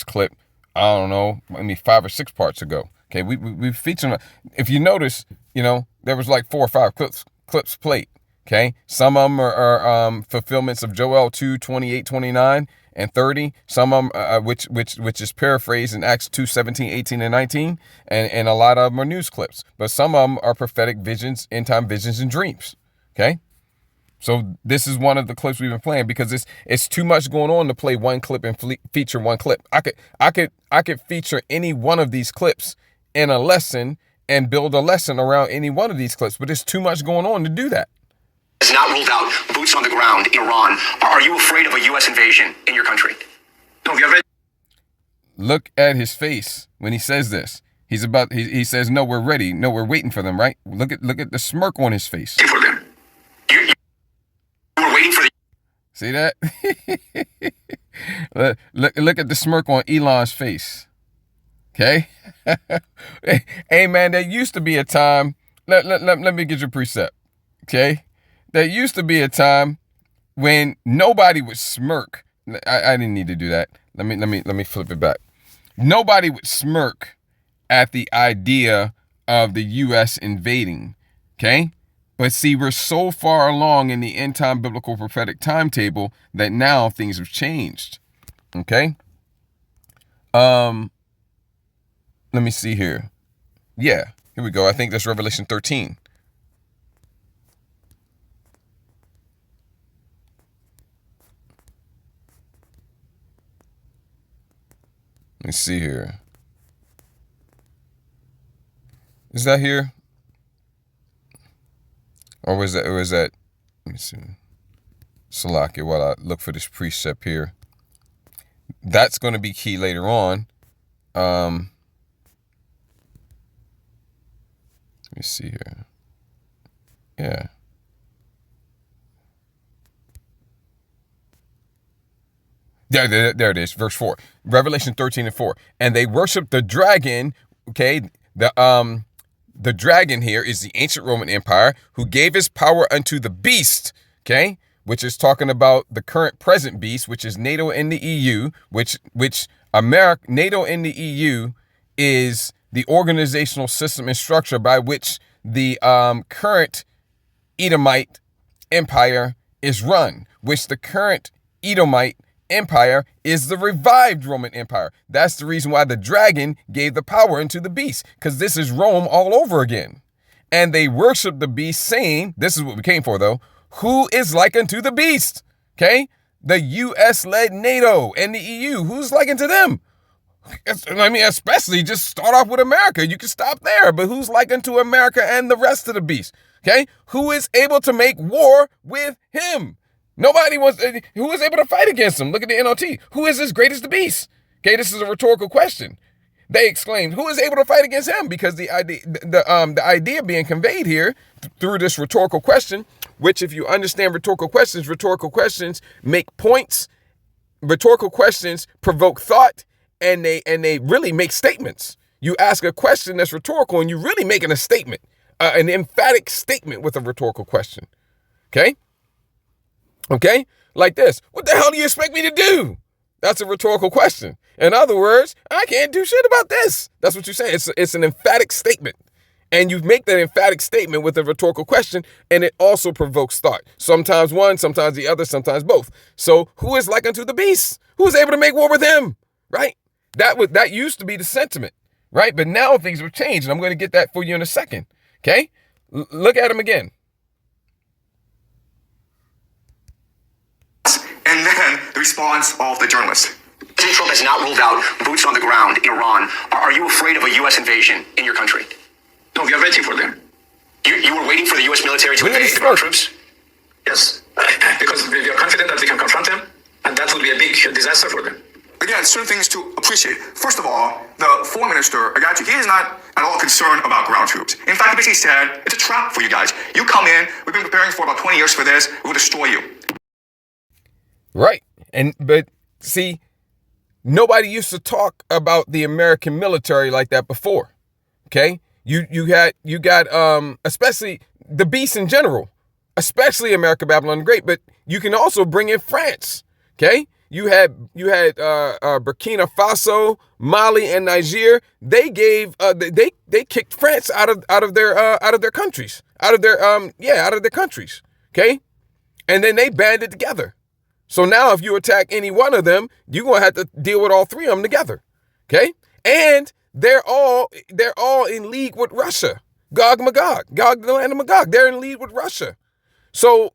clip, I don't know, maybe 5 or 6 parts ago. Okay, we featured. If you notice, there was like 4 or 5 clips played. Okay, some of them are fulfillments of Joel 2, 28, 29, and 30. Some of them, which is paraphrased in Acts 2, 17, 18, and 19. And a lot of them are news clips. But some of them are prophetic visions, end time visions, and dreams. Okay, so this is one of the clips we've been playing because it's too much going on to play one clip and feature one clip. I could feature any one of these clips in a lesson and build a lesson around any one of these clips, but there's too much going on to do that. Has not ruled out boots on the ground in Iran. Are you afraid of a U.S. invasion in your country? No, we are ready Look at his face when he says this. He says, no, we're ready. No, we're waiting for them, right? Look at the smirk on his face. for them. You were waiting for the... See that? look at the smirk on Elon's face. Okay? Hey, man, there used to be a time. Let me get your precept. Okay? There used to be a time when nobody would smirk. I didn't need to do that. Let me flip it back. Nobody would smirk at the idea of the U.S. invading. Okay? But see, we're so far along in the end time biblical prophetic timetable that now things have changed. Okay? Let me see here. Yeah, here we go. I think that's Revelation 13. Let's see here. Is that here? Or was that, let me see. Salakia, while I look for this precept here. That's going to be key later on. Let me see here. Yeah. There it is. Verse 4. Revelation 13 and 4. And they worship the dragon. Okay. The dragon here is the ancient Roman Empire who gave his power unto the beast. Okay. Which is talking about the current present beast, which is NATO and the EU, which NATO and the EU is the organizational system and structure by which the current Edomite empire is run, which the current Edomite empire is the revived Roman Empire. That's the reason why the dragon gave the power into the beast, because this is Rome all over again. And they worship the beast, saying, this is what we came for though, who is like unto the beast? Okay? The US-led NATO and the EU, who's like unto them? I mean, especially just start off with America. You can stop there, but who's like unto America and the rest of the beast? Okay? Who is able to make war with him? Nobody wants, who is able to fight against him? Look at the NLT. Who is as great as the beast? Okay, this is a rhetorical question. They exclaimed, who is able to fight against him? Because the idea being conveyed here through this rhetorical question, which if you understand rhetorical questions make points, rhetorical questions provoke thought, and they really make statements. You ask a question that's rhetorical and you're really making a statement, an emphatic statement with a rhetorical question. Okay? Okay? Like this. What the hell do you expect me to do? That's a rhetorical question. In other words, I can't do shit about this. That's what you're saying. It's an emphatic statement. And you make that emphatic statement with a rhetorical question, and it also provokes thought. Sometimes one, sometimes the other, sometimes both. So who is like unto the beast? Who is able to make war with him? Right? That used to be the sentiment. Right? But now things have changed, and I'm going to get that for you in a second. Okay? Look at him again. And then the response of the journalist. President Trump has not ruled out boots on the ground in Iran. Are you afraid of a U.S. invasion in your country? No, we are waiting for them. You were waiting for the U.S. military to invade the ground troops? Yes, because we are confident that we can confront them, and that will be a big disaster for them. Again, certain things to appreciate. First of all, the foreign minister, Agachi, he is not at all concerned about ground troops. In fact, he basically said, it's a trap for you guys. You come in, we've been preparing for about 20 years for this, we'll destroy you. Right. But see, nobody used to talk about the American military like that before. Okay? You got especially the beast in general, especially America, Babylon the Great, but you can also bring in France. Okay? You had Burkina Faso, Mali, and Niger. They gave they kicked France out of their countries. Out of their countries. Okay? And then they banded together. So now if you attack any one of them, you're going to have to deal with all three of them together. Okay? And they're all in league with Russia. Gog the land of Magog. They're in league with Russia. So,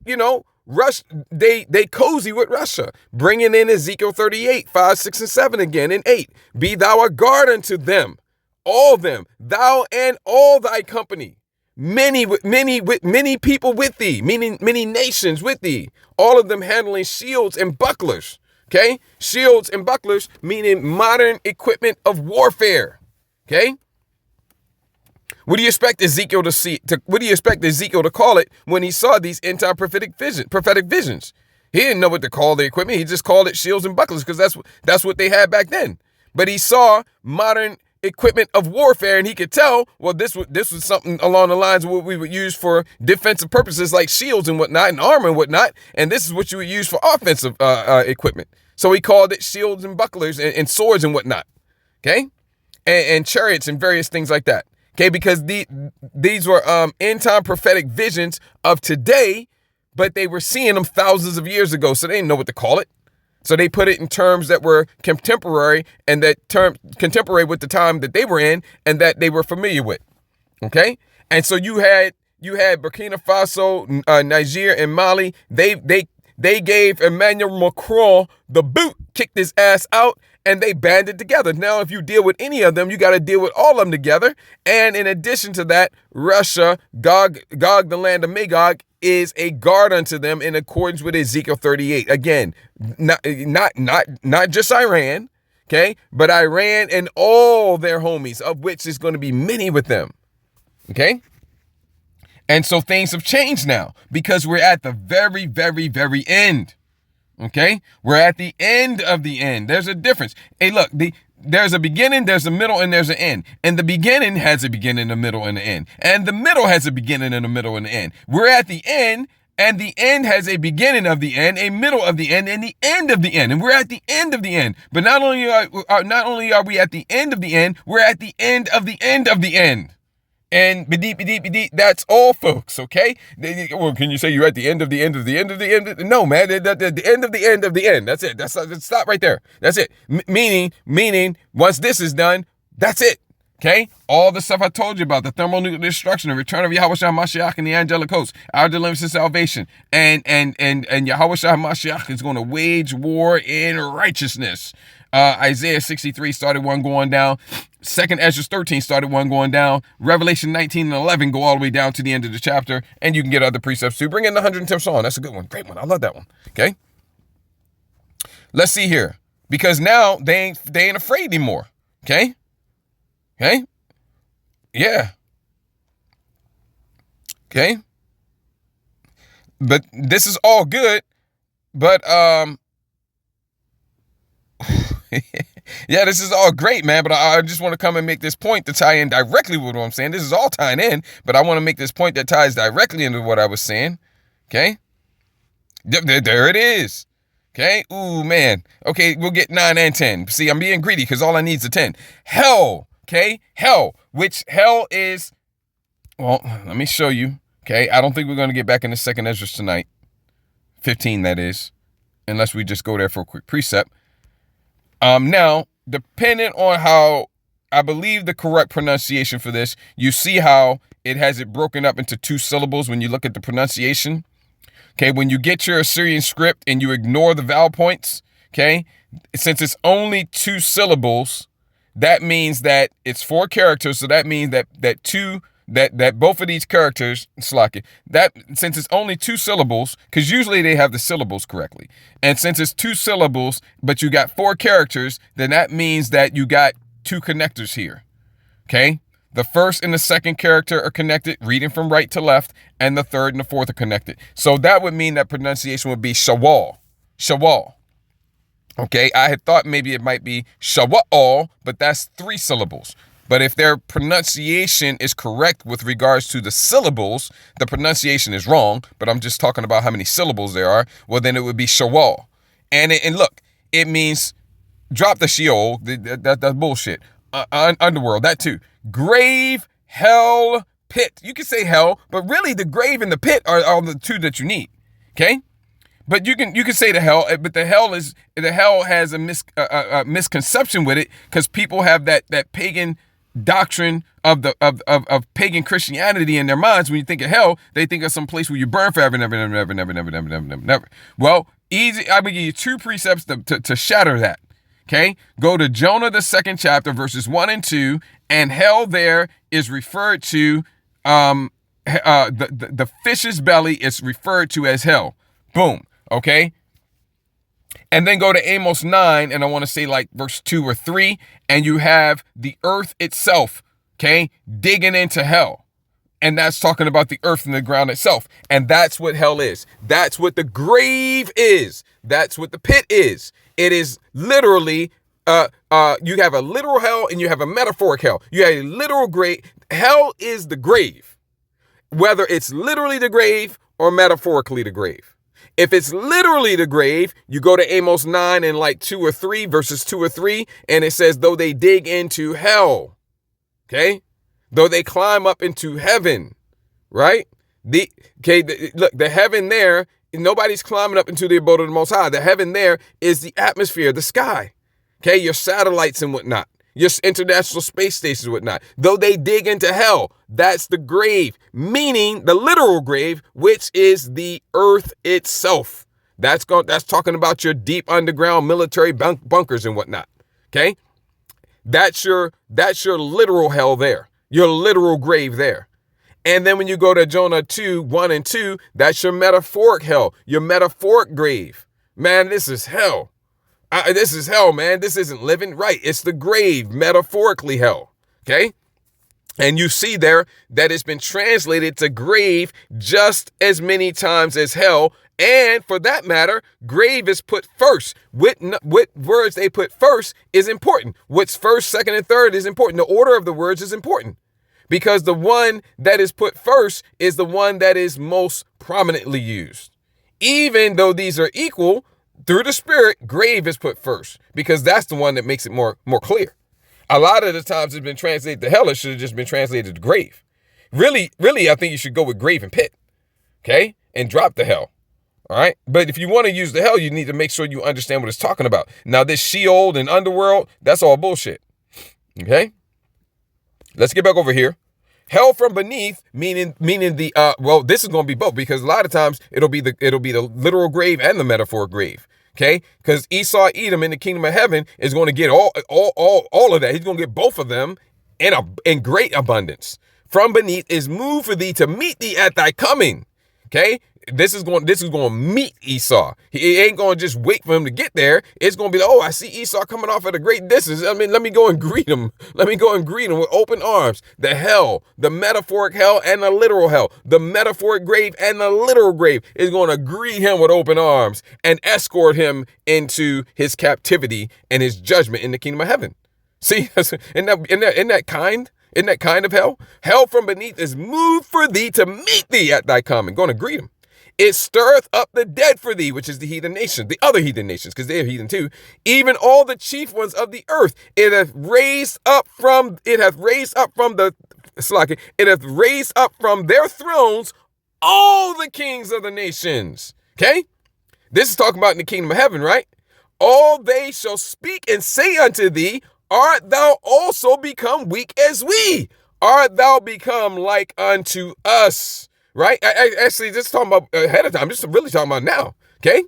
Russia, they cozy with Russia, bringing in Ezekiel 38, 5, 6, and 7 again, and 8. Be thou a guard unto them, all them, thou and all thy company. Many people with thee, meaning many nations with thee, all of them handling shields and bucklers. Okay? Shields and bucklers, meaning modern equipment of warfare. Okay? What do you expect Ezekiel to see? What do you expect Ezekiel to call it when he saw these end-time prophetic visions? He didn't know what to call the equipment. He just called it shields and bucklers because that's what they had back then. But he saw modern equipment of warfare, and he could tell, well, this was something along the lines of what we would use for defensive purposes like shields and whatnot and armor and whatnot, and this is what you would use for offensive equipment. So he called it shields and bucklers and swords and whatnot, okay? And chariots and various things like that, okay? Because these were end-time prophetic visions of today, but they were seeing them thousands of years ago, so they didn't know what to call it. So they put it in terms that were contemporary and contemporary with the time that they were in and that they were familiar with. Okay? And so you had Burkina Faso, Niger, and Mali. They gave Emmanuel Macron the boot, kicked his ass out, and they banded together. Now, if you deal with any of them, you got to deal with all of them together. And in addition to that, Russia, Gog the land of Magog, is a guard unto them in accordance with Ezekiel 38. Again, not just Iran, okay, but Iran and all their homies, of which is going to be many with them, okay? And so things have changed now because we're at the very, very, very end, okay? We're at the end of the end. There's a difference. Hey, look, there's a beginning, there's a middle, and there's an end. And the beginning has a beginning, a middle, and an end. And the middle has a beginning and a middle and an end. We're at the end, And the end has a beginning of the end, a middle of the end, and the end of the end. And we're at the end of the end. But not only are we at the end of the end, we're at the end of the end of the end. And that's all, folks, okay? Well, can you say you're at the end of the end of the end of the end? No, man, the end of the end of the end. That's it. Stop right there. That's it. Meaning, once this is done, that's it. Okay? All the stuff I told you about, the thermonuclear destruction, the return of Yahweh Shah Mashiach and the angelic host, our deliverance and salvation, and Yahweh Shah Mashiach is going to wage war in righteousness. Isaiah 63 started one going down. 2nd Ezra 13 started one going down. Revelation 19 and 11 go all the way down to the end of the chapter. And you can get other precepts too. Bring in the 110th Psalm. That's a good one. Great one. I love that one. Okay? Let's see here. Because now they ain't afraid anymore. Okay? Okay? Yeah. Okay? But this is all good. But, yeah, this is all great, man, but I just want to come and make this point to tie in directly with what I'm saying. This is all tying in, but I want to make this point that ties directly into what I was saying, okay? There it is, okay? Ooh, man. Okay, we'll get 9 and 10. See, I'm being greedy because all I need is a 10. Hell, okay? Hell, which hell is, well, let me show you, okay? I don't think we're going to get back into 2nd Ezra tonight. 15, that is, unless we just go there for a quick precept. Now, depending on how I believe the correct pronunciation for this, you see how it has it broken up into 2 syllables when you look at the pronunciation. Okay, when you get your Assyrian script and you ignore the vowel points, okay, since it's only 2 syllables, that means that it's 4 characters. So that means that both of these characters, that since it's only 2 syllables, because usually they have the syllables correctly. And since it's 2 syllables, but you got 4 characters, then that means that you got 2 connectors here. Okay? The first and the second character are connected, reading from right to left, and the third and the fourth are connected. So that would mean that pronunciation would be Shawal. Shawal. Okay? I had thought maybe it might be Shawal, but that's 3 syllables. But if their pronunciation is correct with regards to the syllables, the pronunciation is wrong, but I'm just talking about how many syllables there are, well, then it would be Shawal. And look, it means drop the Sheol, that's bullshit. Underworld, that too. Grave, hell, pit. You can say hell, but really the grave and the pit are the 2 that you need, okay? But you can say the hell, but the hell has a misconception with it because people have that pagan doctrine of pagan Christianity in their minds. When you think of hell, they think of some place where you burn forever, never. Well, easy. I'm gonna give you 2 precepts to shatter that. Okay, go to Jonah the 2nd chapter, verses 1 and 2, and hell there is referred to. The fish's belly is referred to as hell. Boom. Okay. And then go to Amos 9, and I want to say like verse 2 or 3, and you have the earth itself, okay, digging into hell. And that's talking about the earth and the ground itself. And that's what hell is. That's what the grave is. That's what the pit is. It is literally, you have a literal hell and you have a metaphoric hell. You have a literal grave. Hell is the grave, whether it's literally the grave or metaphorically the grave. If it's literally the grave, you go to Amos 9 and like 2 or 3, verses 2 or 3, and it says, though they dig into hell, okay? Though they climb up into heaven, right? Look, the heaven there, nobody's climbing up into the abode of the Most High. The heaven there is the atmosphere, the sky, okay? Your satellites and whatnot. Your international space stations and whatnot. Though they dig into hell, that's the grave, meaning the literal grave, which is the earth itself. That's talking about your deep underground military bunkers and whatnot. Okay, that's your literal hell there, your literal grave there. And then when you go to Jonah 2, 1 and 2, that's your metaphoric hell, your metaphoric grave. Man, this is hell. This is hell, man. This isn't living. Right. It's the grave, metaphorically hell. Okay. And you see there that it's been translated to grave just as many times as hell. And for that matter, grave is put first. What words they put first is important. What's first, second, and third is important. The order of the words is important. Because the one that is put first is the one that is most prominently used. Even though these are equal, through the Spirit, grave is put first because that's the one that makes it more clear. A lot of the times it's been translated to hell, it should have just been translated to grave. Really, I think you should go with grave and pit, okay? And drop the hell, all right? But if you want to use the hell, you need to make sure you understand what it's talking about. Now, this Sheol and underworld, that's all bullshit, okay? Let's get back over here. Hell from beneath, meaning the well, this is going to be both because a lot of times it'll be the literal grave and the metaphoric grave. Okay, because Esau Edom in the kingdom of heaven is going to get all of that. He's going to get both of them in great abundance. From beneath is moved for thee to meet thee at thy coming. Okay, this is going to meet Esau. He ain't going to just wait for him to get there. It's going to be like, oh, I see Esau coming off at a great distance. I mean, let me go and greet him. Let me go and greet him with open arms. The hell, the metaphoric hell and the literal hell, the metaphoric grave and the literal grave is going to greet him with open arms and escort him into his captivity and his judgment in the kingdom of heaven. See, in that kind of hell? Hell from beneath is moved for thee to meet thee at thy coming. Going to greet him. It stirreth up the dead for thee, which is the heathen nation, the other heathen nations, because they're heathen too. Even all the chief ones of the earth, it hath raised up from their thrones all the kings of the nations. Okay? This is talking about in the kingdom of heaven, right? All they shall speak and say unto thee, art thou also become weak as we? Art thou become like unto us? Right? Actually, just talking about ahead of time. Just really talking about now. Okay?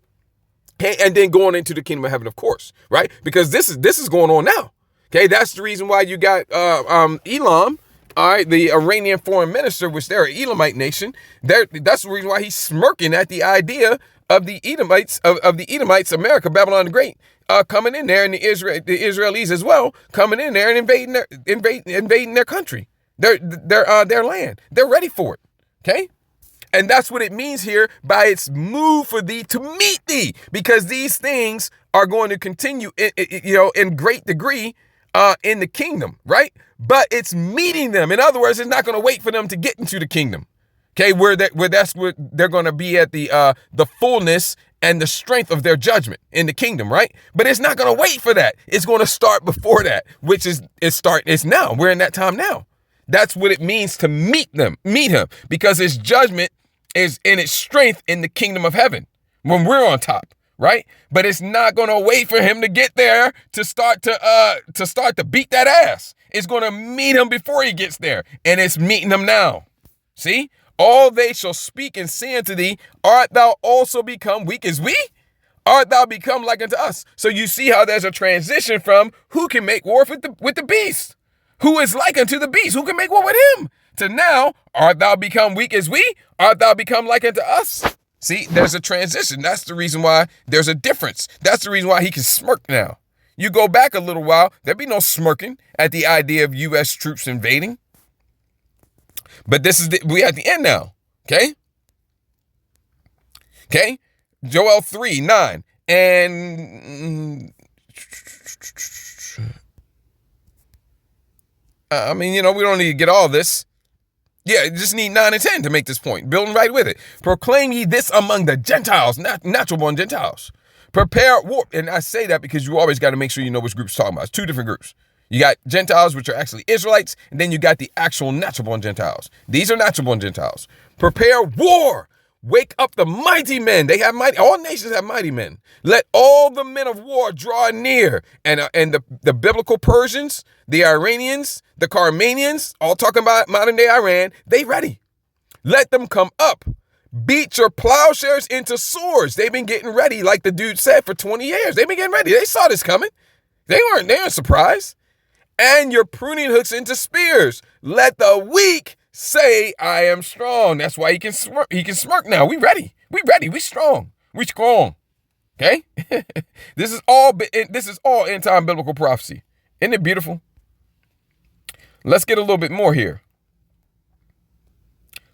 And then going into the kingdom of heaven, of course. Right? Because this is going on now. Okay? That's the reason why you got Elam, all right, the Iranian foreign minister, which they're an Elamite nation. That's the reason why he's smirking at the idea of the Edomites, of the Edomites, America, Babylon the Great, coming in there, and the Israelis as well, coming in there and invading their country, their land. They're ready for it. Okay? And that's what it means here by its move for thee to meet thee, because these things are going to continue, in great degree, in the kingdom, right? But it's meeting them. In other words, it's not going to wait for them to get into the kingdom. Okay, where they're going to be at the fullness and the strength of their judgment in the kingdom, right? But it's not going to wait for that. It's going to start before that, which is it's now. We're in that time now. That's what it means to meet him, because his judgment is in its strength in the kingdom of heaven when we're on top, right? But it's not going to wait for him to get there to start to beat that ass. It's going to meet him before he gets there, and it's meeting him now. See? All they shall speak and say unto thee, art thou also become weak as we? Art thou become like unto us? So you see how there's a transition from who can make war with the beast, who is like unto the beast, who can make war with him, to now, art thou become weak as we? Art thou become like unto us? See, there's a transition. That's the reason why there's a difference. That's the reason why he can smirk now. You go back a little while, there'd be no smirking at the idea of U.S. troops invading. But we at the end now. Okay? Okay? Joel 3:9. And we don't need to get all this. Yeah, you just need 9 and 10 to make this point. Building right with it. Proclaim ye this among the Gentiles, natural born Gentiles. Prepare war. And I say that because you always got to make sure you know which group's talking about. It's two different groups. You got Gentiles, which are actually Israelites, and then you got the actual natural born Gentiles. These are natural born Gentiles. Prepare war. Wake up the mighty men. They have mighty. All nations have mighty men. Let all the men of war draw near. And the biblical Persians, the Iranians, the Carmanians, all talking about modern day Iran, they ready. Let them come up. Beat your plowshares into swords. They've been getting ready, like the dude said, for 20 years. They've been getting ready. They saw this coming. They weren't surprised. And your pruning hooks into spears. Let the weak say, I am strong. That's why he can smirk. He can smirk now. We ready. We ready. We strong. We strong. Okay? This is all end time biblical prophecy. Isn't it beautiful? Let's get a little bit more here.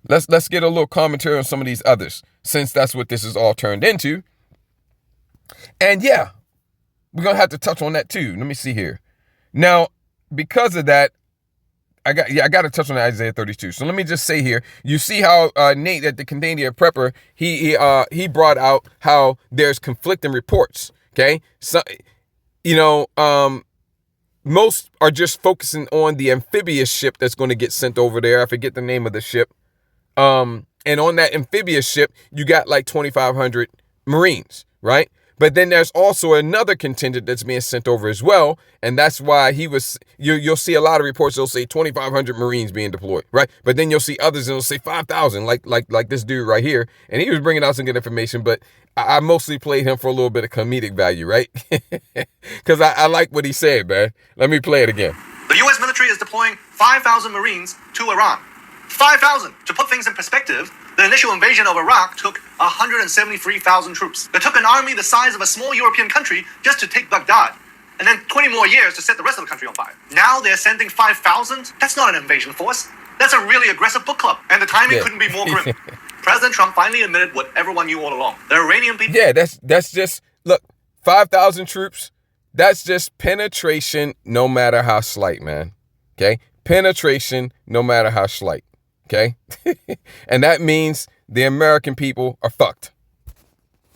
Let's get a little commentary on some of these others, since that's what this is all turned into. And yeah, we're going to have to touch on that too. Let me see here. Now, because of that, I got to touch on Isaiah 32. So let me just say here, you see how Nate at the Canadian Prepper, he brought out how there's conflicting reports. Okay, so most are just focusing on the amphibious ship that's going to get sent over there. I forget the name of the ship. And on that amphibious ship, you got like 2,500 Marines, right? But then there's also another contingent that's being sent over as well. And that's why you'll see a lot of reports, they'll say 2,500 Marines being deployed, right? But then you'll see others and they'll say 5,000, like this dude right here. And he was bringing out some good information, but I mostly played him for a little bit of comedic value, right? Because I like what he said, man. Let me play it again. The U.S. military is deploying 5,000 Marines to Iran. 5,000. To put things in perspective, the initial invasion of Iraq took 173,000 troops. It took an army the size of a small European country just to take Baghdad, and then 20 more years to set the rest of the country on fire. Now they're sending 5,000? That's not an invasion force. That's a really aggressive book club, and the timing couldn't be more grim. President Trump finally admitted what everyone knew all along. The Iranian people... Yeah, that's just, look, 5,000 troops, that's just penetration no matter how slight, man. Okay? Penetration no matter how slight. Okay? And that means the American people are fucked.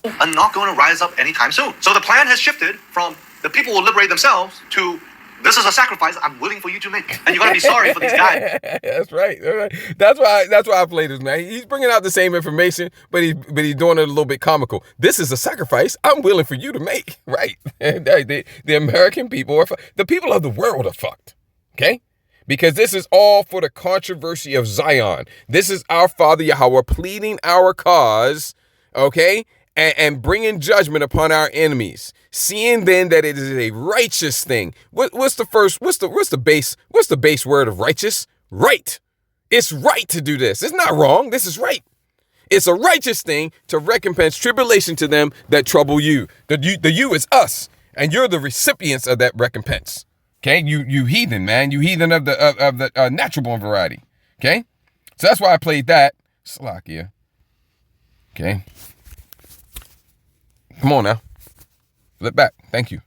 Are not going to rise up anytime soon. So the plan has shifted from the people will liberate themselves to this is a sacrifice I'm willing for you to make. And you're going to be sorry for these guys. That's right. That's why I play this, man. He's bringing out the same information, but he's doing it a little bit comical. This is a sacrifice I'm willing for you to make. Right. The American people are the people of the world are fucked. Okay? Because this is all for the controversy of Zion. This is our Father Yahweh pleading our cause, okay, and bringing judgment upon our enemies. Seeing then that it is a righteous thing. What's the base word of righteous? Right. It's right to do this. It's not wrong. This is right. It's a righteous thing to recompense tribulation to them that trouble you. The you is us, and you're the recipients of that recompense. Okay, you heathen, man. You heathen of the natural born variety. Okay, so that's why I played that. Slakia. Okay. Come on now. Flip back. Thank you.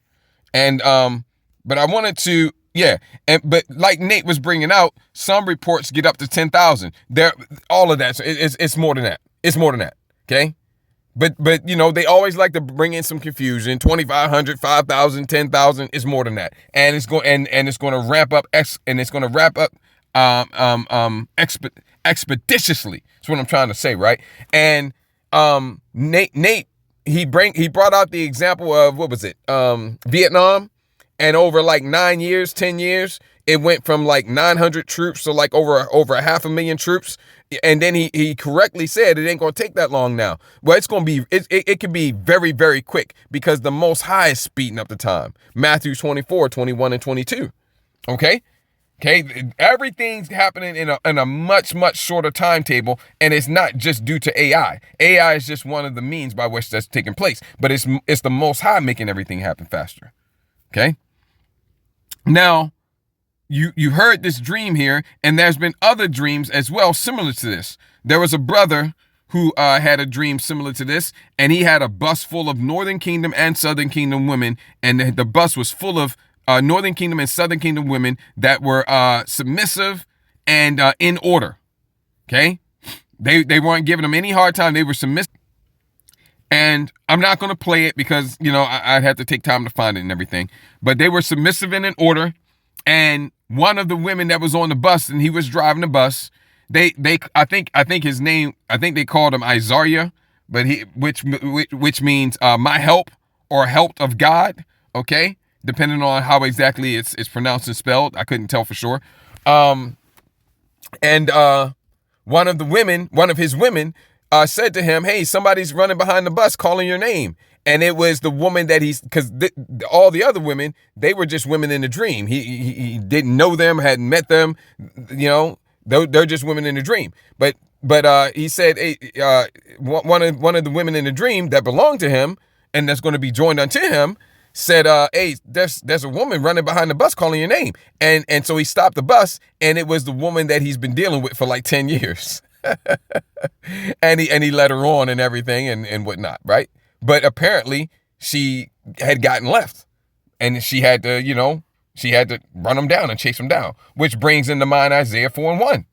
And but I wanted to, but like Nate was bringing out, some reports get up to 10,000. All of that. So it's more than that. It's more than that. Okay. But they always like to bring in some confusion. 2,500, 5,000, 10,000 is more than that, and it's going to ramp up expeditiously. That's what I'm trying to say, right? And Nate he brought out the example of what was it? Vietnam, and over like 9 years, 10 years, it went from like 900 troops to like over 500,000 troops. And then he correctly said it ain't going to take that long now. Well, it's going to be, it can be very, very quick because the Most High is speeding up the time. Matthew 24, 21, and 22. Okay? Everything's happening in a much, much shorter timetable, and it's not just due to AI. AI is just one of the means by which that's taking place, but it's the Most High making everything happen faster. Okay? Now, You heard this dream here, and there's been other dreams as well similar to this. There was a brother who had a dream similar to this, and he had a bus full of Northern Kingdom and Southern Kingdom women, and the bus was full of Northern Kingdom and Southern Kingdom women that were submissive and in order. Okay? They weren't giving them any hard time. They were submissive. And I'm not going to play it because, I'd have to take time to find it and everything. But they were submissive and in order. And one of the women that was on the bus, and he was driving the bus, I think his name, I think they called him Isaiah, but which means my help or helped of God. Okay, depending on how exactly it's pronounced and spelled, I couldn't tell for sure. And one of his women said to him, "Hey, somebody's running behind the bus calling your name." And it was the woman that because all the other women, they were just women in the dream. He didn't know them, hadn't met them, they're just women in the dream. But he said, hey, one of the women in the dream that belonged to him and that's going to be joined unto him said, hey, there's a woman running behind the bus calling your name. And so he stopped the bus, and it was the woman that he's been dealing with for like 10 years. and he let her on and everything and whatnot, right? But apparently she had gotten left, and she had to, She had to run them down and chase them down, which brings into mind Isaiah 4:1.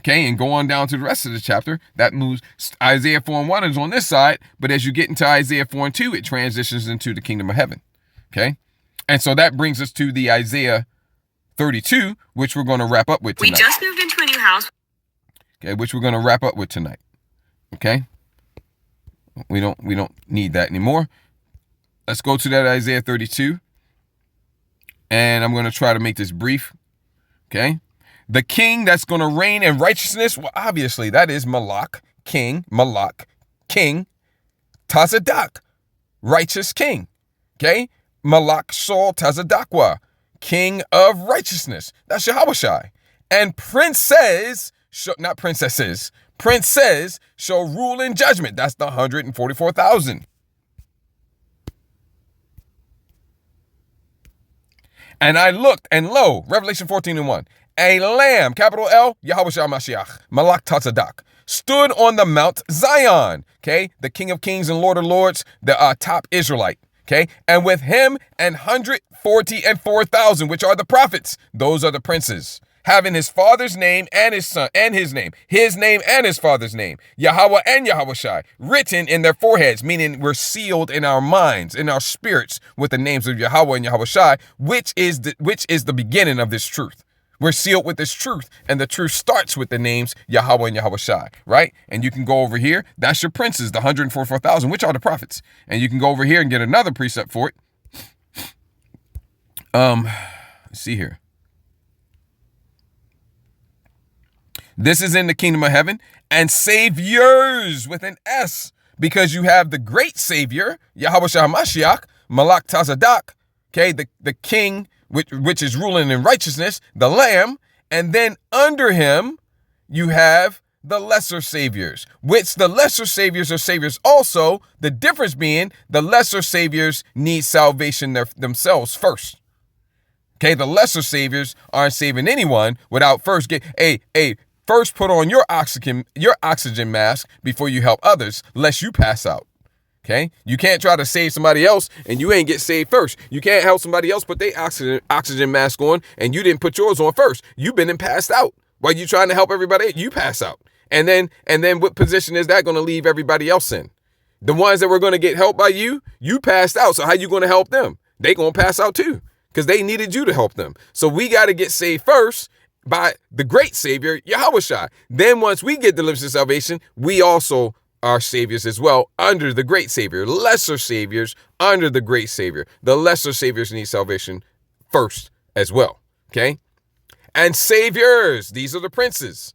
Okay, and go on down to the rest of the chapter. That moves, Isaiah 4:1 is on this side, but as you get into Isaiah 4:2, it transitions into the kingdom of heaven. Okay, and so that brings us to the Isaiah 32, which we're going to wrap up with tonight. We just moved into a new house. Okay, which we're going to wrap up with tonight. Okay, we don't need that anymore. Let's go to that Isaiah 32, and I'm going to try to make this brief. Okay. The king that's going to reign in righteousness, well, obviously, that is Malak, king, Tazadak, righteous king, okay? Malak Shol Tazadakwa, king of righteousness. That's Yahushai. And princes shall rule in judgment. That's the 144,000. And I looked, and lo, Revelation 14:1. A lamb, capital L, Yahushua Mashiach, Malak Tazadak, stood on the Mount Zion, okay, the King of Kings and Lord of Lords, the top Israelite, okay, and with him 144,000, which are the prophets. Those are the princes, having his father's name and his son and his name and his father's name, Yahweh and Yahushai, written in their foreheads, meaning we're sealed in our minds, in our spirits, with the names of Yahweh and Yahushai, which is the beginning of this truth. We're sealed with this truth, and the truth starts with the names Yahweh and Yahushai, right? And you can go over here. That's your princes, the 144,000, which are the prophets. And you can go over here and get another precept for it. Let's see here. This is in the kingdom of heaven, and saviors with an S, because you have the great savior, Yahushua Mashiach, Malak Tazadak, okay, the king, which is ruling in righteousness, the lamb, and then under him you have the lesser saviors, which the lesser saviors are saviors also, the difference being the lesser saviors need salvation themselves first. Okay, the lesser saviors aren't saving anyone without first first put on your oxygen mask before you help others, lest you pass out. Okay, you can't try to save somebody else and you ain't get saved first. You can't help somebody else put their oxygen mask on and you didn't put yours on first. You've been and passed out. While you trying to help everybody, you pass out. And then what position is that going to leave everybody else in? The ones that were going to get helped by you passed out. So how you going to help them? They going to pass out too because they needed you to help them. So we got to get saved first by the great Savior, Yahushua. Then once we get deliverance and salvation, we also are saviors as well under the great Savior. Lesser saviors under the great Savior. The lesser saviors need salvation first as well. Okay. And saviors, these are the princes.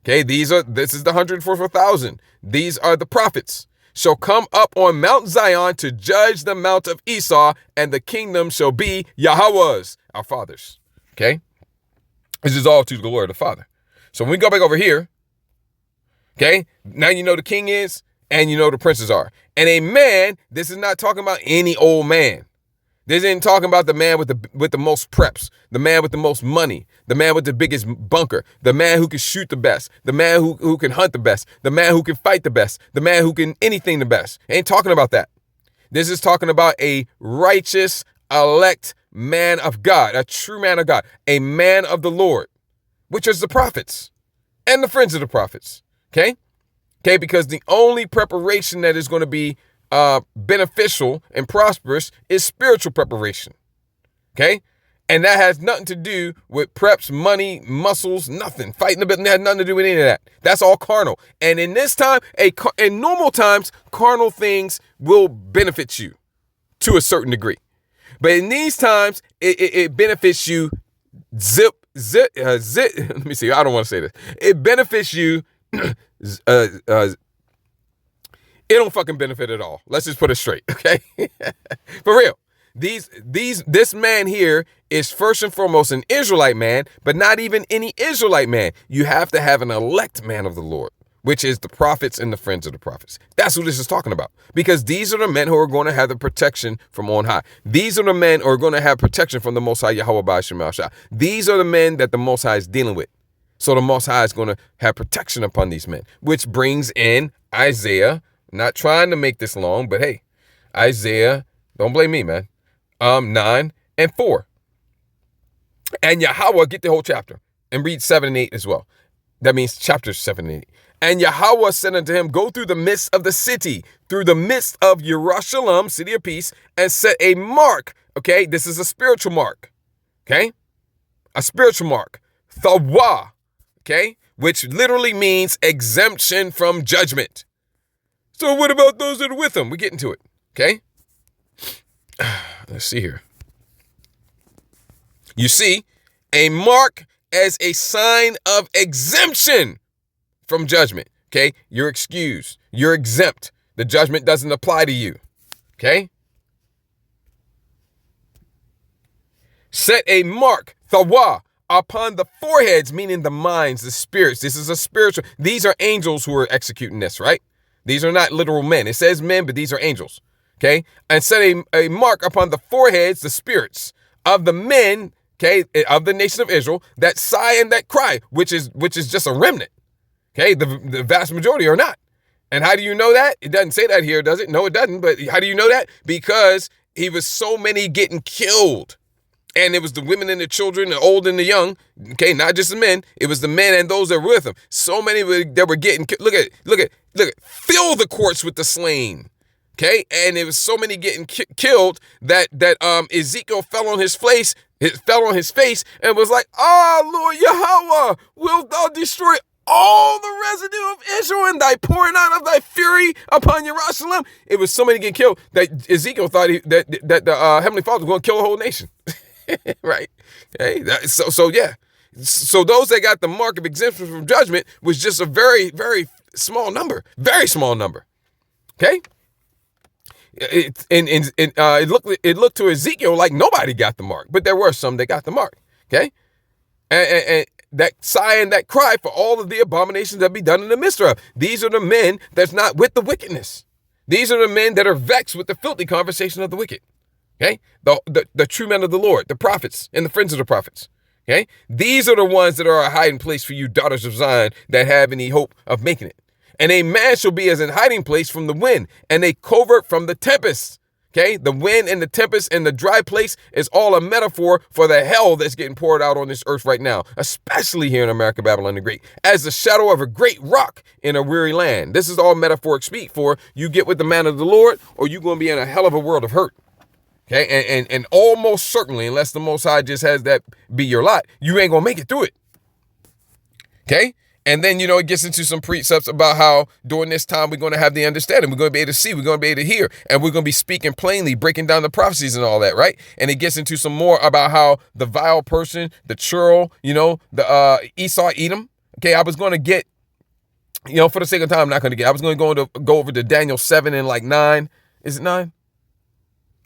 Okay. This is the 144,000. These are the prophets. Shall come up on Mount Zion to judge the mount of Esau, and the kingdom shall be Yahweh's, our fathers. Okay. This is all to the glory of the Father. So when we go back over here, okay, now you know the king is, and you know the princes are. And a man, this is not talking about any old man. This isn't talking about the man with the most preps, the man with the most money, the man with the biggest bunker, the man who can shoot the best, the man who can hunt the best, the man who can fight the best, the man who can anything the best. Ain't talking about that. This is talking about a righteous, elect man of God, a true man of God, a man of the Lord, which is the prophets and the friends of the prophets. Okay? Okay, because the only preparation that is going to be beneficial and prosperous is spiritual preparation. Okay? And that has nothing to do with preps, money, muscles, nothing. Fighting a bit had nothing to do with any of that. That's all carnal. And in this time, in normal times, carnal things will benefit you to a certain degree. But in these times, it benefits you zip. Let me see. I don't want to say this. It benefits you. It don't fucking benefit at all. Let's just put it straight. Okay. For real. This man here is first and foremost an Israelite man, but not even any Israelite man. You have to have an elect man of the Lord, which is the prophets and the friends of the prophets. That's what this is talking about. Because these are the men who are going to have the protection from on high. These are the men who are going to have protection from the Most High Yahweh Ba'ashem Al-Shah. These are the men that the Most High is dealing with. So the Most High is going to have protection upon these men, which brings in Isaiah. Not trying to make this long, but hey, Isaiah, don't blame me, man. 9 and 4. And Yahweh, get the whole chapter and read 7 and 8 as well. That means chapters 7 and 8. And Yahweh said unto him, go through the midst of the city, through the midst of Jerusalem, city of peace, and set a mark. Okay, this is a spiritual mark. Okay, a spiritual mark. Thawah. Okay, which literally means exemption from judgment. So what about those that are with him? We're getting to it. Okay, let's see here. You see, a mark as a sign of exemption from judgment. Okay, you're excused. You're exempt. The judgment doesn't apply to you. Okay. Set a mark, thawah, upon the foreheads, meaning the minds, the spirits. This is a spiritual. These are angels who are executing this, right? These are not literal men. It says men, but these are angels. Okay. And set a mark upon the foreheads, the spirits of the men, okay, of the nation of Israel, that sigh and that cry, which is just a remnant. Okay, the vast majority are not. And how do you know that? It doesn't say that here, does it? No, it doesn't. But how do you know that? Because he was so many getting killed. And it was the women and the children, the old and the young. Okay, not just the men. It was the men and those that were with him. So many that were getting killed. Look at. Fill the courts with the slain. Okay, and it was so many getting killed that Ezekiel fell on his face. It fell on his face and was like, Lord Yahweh, wilt thou destroy all the residue of Israel and thy pouring out of thy fury upon Jerusalem? It was so many getting killed that Ezekiel thought that the Heavenly Father was going to kill the whole nation. Right? Okay. So yeah. So those that got the mark of exemption from judgment was just a very, very small number. Very small number. Okay. It looked to Ezekiel like nobody got the mark, but there were some that got the mark. Okay. And that sigh and that cry for all of the abominations that be done in the midst of. These are the men that's not with the wickedness. These are the men that are vexed with the filthy conversation of the wicked. Okay. The true men of the Lord, the prophets and the friends of the prophets. Okay. These are the ones that are a hiding place for you, daughters of Zion, that have any hope of making it. And a man shall be as an hiding place from the wind and a covert from the tempest. Okay, the wind and the tempest and the dry place is all a metaphor for the hell that's getting poured out on this earth right now, especially here in America, Babylon the Great, as the shadow of a great rock in a weary land. This is all metaphoric speak for you get with the man of the Lord or you're going to be in a hell of a world of hurt. Okay, and almost certainly, unless the Most High just has that be your lot, you ain't going to make it through it. Okay. And then, it gets into some precepts about how during this time we're going to have the understanding. We're going to be able to see. We're going to be able to hear. And we're going to be speaking plainly, breaking down the prophecies and all that, right? And it gets into some more about how the vile person, the churl, the Esau, Edom. Okay, I was going to get, for the sake of time, I'm not going to get. I was going to go over to Daniel 7 and 9. Is it 9?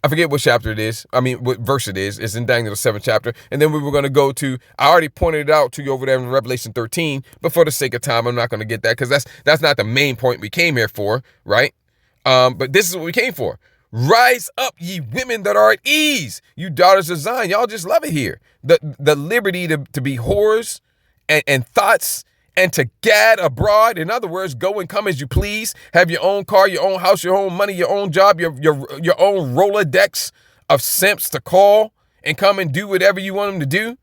I forget what chapter it is. I mean, what verse it is. It's in Daniel, the 7th chapter. And then we were going to go to, I already pointed it out to you over there in Revelation 13. But for the sake of time, I'm not going to get that because that's not the main point we came here for, right? But this is what we came for. Rise up, ye women that are at ease, you daughters of Zion. Y'all just love it here. The liberty to be whores and thoughts and to gad abroad. In other words, go and come as you please. Have your own car, your own house, your own money, your own job, your own Rolodex of simps to call and come and do whatever you want them to do.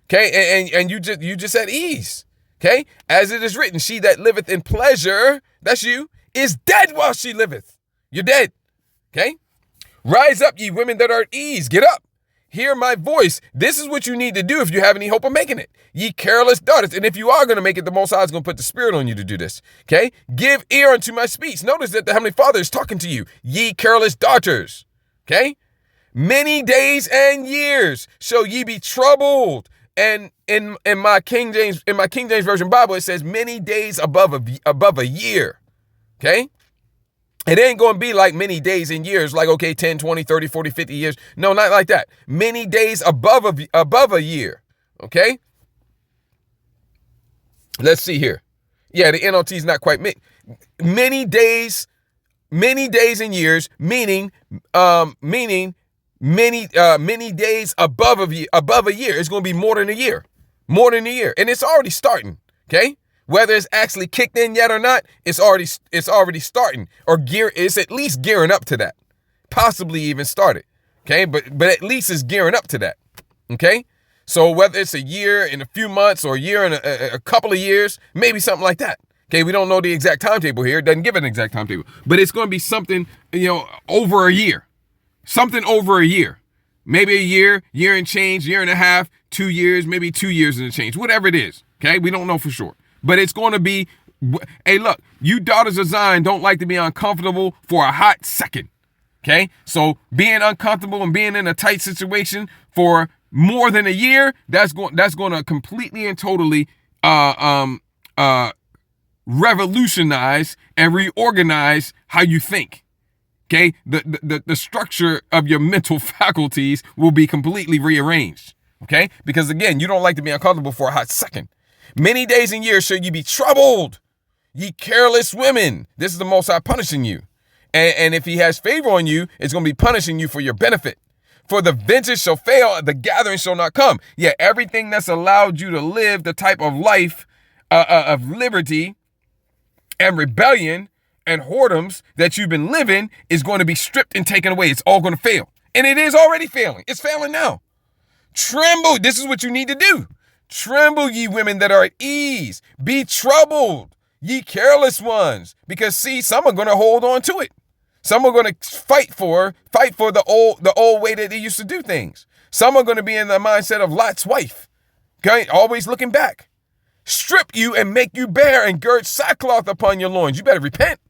Okay, and you just at ease. Okay, as it is written, she that liveth in pleasure, that's you, is dead while she liveth. You're dead. Okay, rise up, ye women that are at ease. Get up. Hear my voice. This is what you need to do if you have any hope of making it. Ye careless daughters. And if you are going to make it, the Most High is going to put the Spirit on you to do this. Okay? Give ear unto my speech. Notice that the Heavenly Father is talking to you. Ye careless daughters. Okay? Many days and years shall ye be troubled. And in my King James Version Bible, it says many days above a year. Okay? It ain't going to be like many days and years, like, 10, 20, 30, 40, 50 years. No, not like that. Many days above a year. Okay? Let's see here. Yeah, the NLT is not quite many days and years, meaning many days above a year. It's going to be more than a year. More than a year. And it's already starting. Okay? Whether it's actually kicked in yet or not, it's already starting or it's at least gearing up to that. Possibly even started. Okay. But at least it's gearing up to that. Okay. So whether it's a year and a few months or a year and a couple of years, maybe something like that. Okay, we don't know the exact timetable here. It doesn't give an exact timetable. But it's going to be something, over a year. Something over a year. Maybe a year and change, year and a half, 2 years, maybe 2 years and a change. Whatever it is. Okay, we don't know for sure. But it's going to be, hey, look, you daughters of Zion don't like to be uncomfortable for a hot second. Okay, so being uncomfortable and being in a tight situation for more than a year, that's going to completely and totally revolutionize and reorganize how you think. Okay, the structure of your mental faculties will be completely rearranged. Okay, because again, you don't like to be uncomfortable for a hot second. Many days and years shall you be troubled, ye careless women. This is the Most High punishing you. And if he has favor on you, it's going to be punishing you for your benefit. For the vengeance shall fail, the gathering shall not come. Yeah, everything that's allowed you to live the type of life of liberty and rebellion and whoredoms that you've been living is going to be stripped and taken away. It's all going to fail. And it is already failing. It's failing now. Tremble. This is what you need to do. Tremble, ye women that are at ease. Be troubled, ye careless ones. Because see, some are going to hold on to it. Some are going to fight for the old way that they used to do things. Some are going to be in the mindset of Lot's wife. Okay, always looking back. Strip you and make you bare and gird sackcloth upon your loins. You better repent.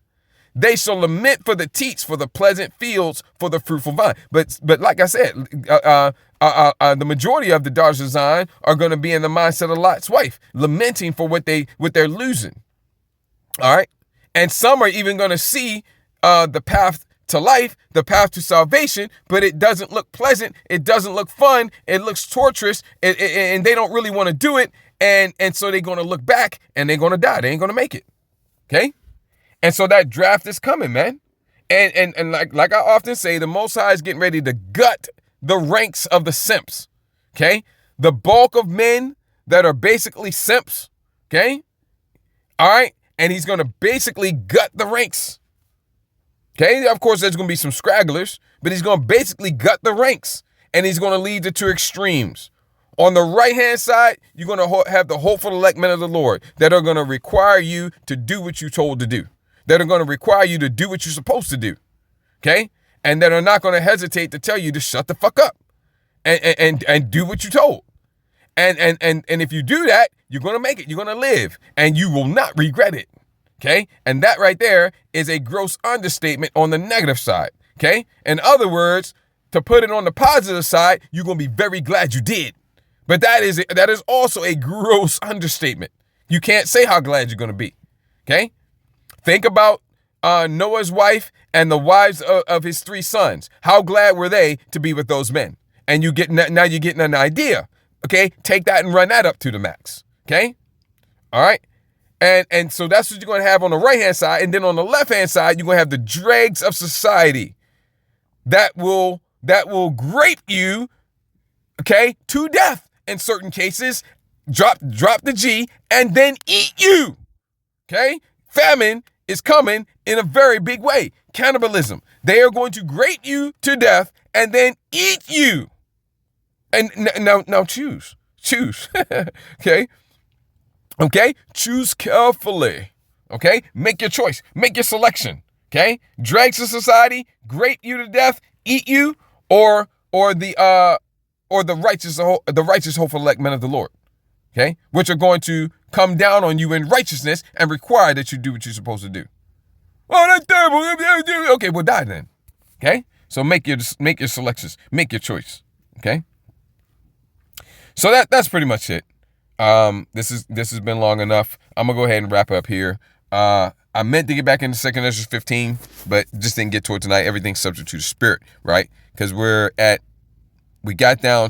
They shall lament for the teats, for the pleasant fields, for the fruitful vine. But like I said, the majority of the daughters of Zion are going to be in the mindset of Lot's wife, lamenting for what they're losing. All right, and some are even going to see the path to life, the path to salvation, but it doesn't look pleasant. It doesn't look fun. It looks torturous, and they don't really want to do it. And so they're going to look back and they're going to die. They ain't going to make it. Okay. And so that draft is coming, man. And like I often say, the Most High is getting ready to gut the ranks of the simps. Okay. The bulk of men that are basically simps. Okay. All right. And he's going to basically gut the ranks. Okay. Of course, there's going to be some scragglers, but he's going to basically gut the ranks, and he's going to lead to two extremes. On the right-hand side, you're going to have the hopeful elect men of the Lord that are going to require you to do what you're told to do, that are going to require you to do what you're supposed to do. Okay. And that are not going to hesitate to tell you to shut the fuck up and do what you're told. And if you do that, you're going to make it. You're going to live, and you will not regret it. Okay. And that right there is a gross understatement on the negative side. Okay. In other words, to put it on the positive side, you're going to be very glad you did. But that is also a gross understatement. You can't say how glad you're going to be. Okay. Think about Noah's wife and the wives of his 3 sons. How glad were they to be with those men? And now you're getting an idea. Okay. Take that and run that up to the max. Okay. All right. And so that's what you're going to have on the right-hand side. And then on the left-hand side, you're going to have the dregs of society that will grape you, okay, to death in certain cases, drop the G, and then eat you, okay? Famine is coming in a very big way. Cannibalism. They are going to grape you to death and then eat you. And now choose, okay? Okay, choose carefully. Okay, make your choice, make your selection. Okay, dregs of society, grape you to death, eat you, or the righteous hopeful elect men of the Lord. Okay, which are going to come down on you in righteousness and require that you do what you're supposed to do. Oh, that's terrible. Okay, well, die then. Okay, so make your selections, make your choice. Okay, so that's pretty much it. This has been long enough. I'm gonna go ahead and wrap up here. I meant to get back into 2nd Ezra 15, but just didn't get to it tonight. Everything's subject to the spirit, right? Because we got down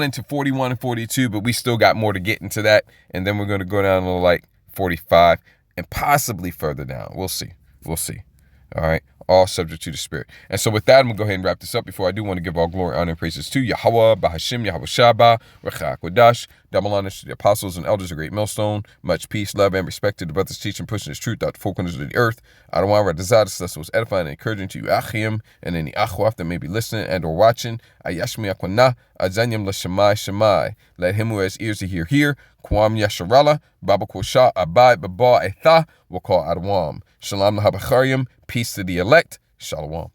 into 41 and 42, but we still got more to get into that. And then we're going to go down to like 45 and possibly further down. We'll see. All right. All subject to the Spirit. And so with that, I'm going to go ahead and wrap this up. Before I do, want to give all glory, honor, and praises to Yahweh, Bahashim, Yahweh Shabbat, Rechak Wadash, double honor to the apostles and elders of Great Millstone. Much peace, love, and respect to the brothers teaching, pushing this truth out the four corners of the earth. I don't want to desire this was edifying and encouraging to you, Achim, and any Achwaf that may be listening and or watching. Ayashmi Akwana, Azanyam Lashamai Shamai. Let him who has ears to hear. Kwam Yasharala, Baba Kosha, Abai, Baba Etha, will call Adawam. Shalom Lahabachariam, peace to the elect. Shalom.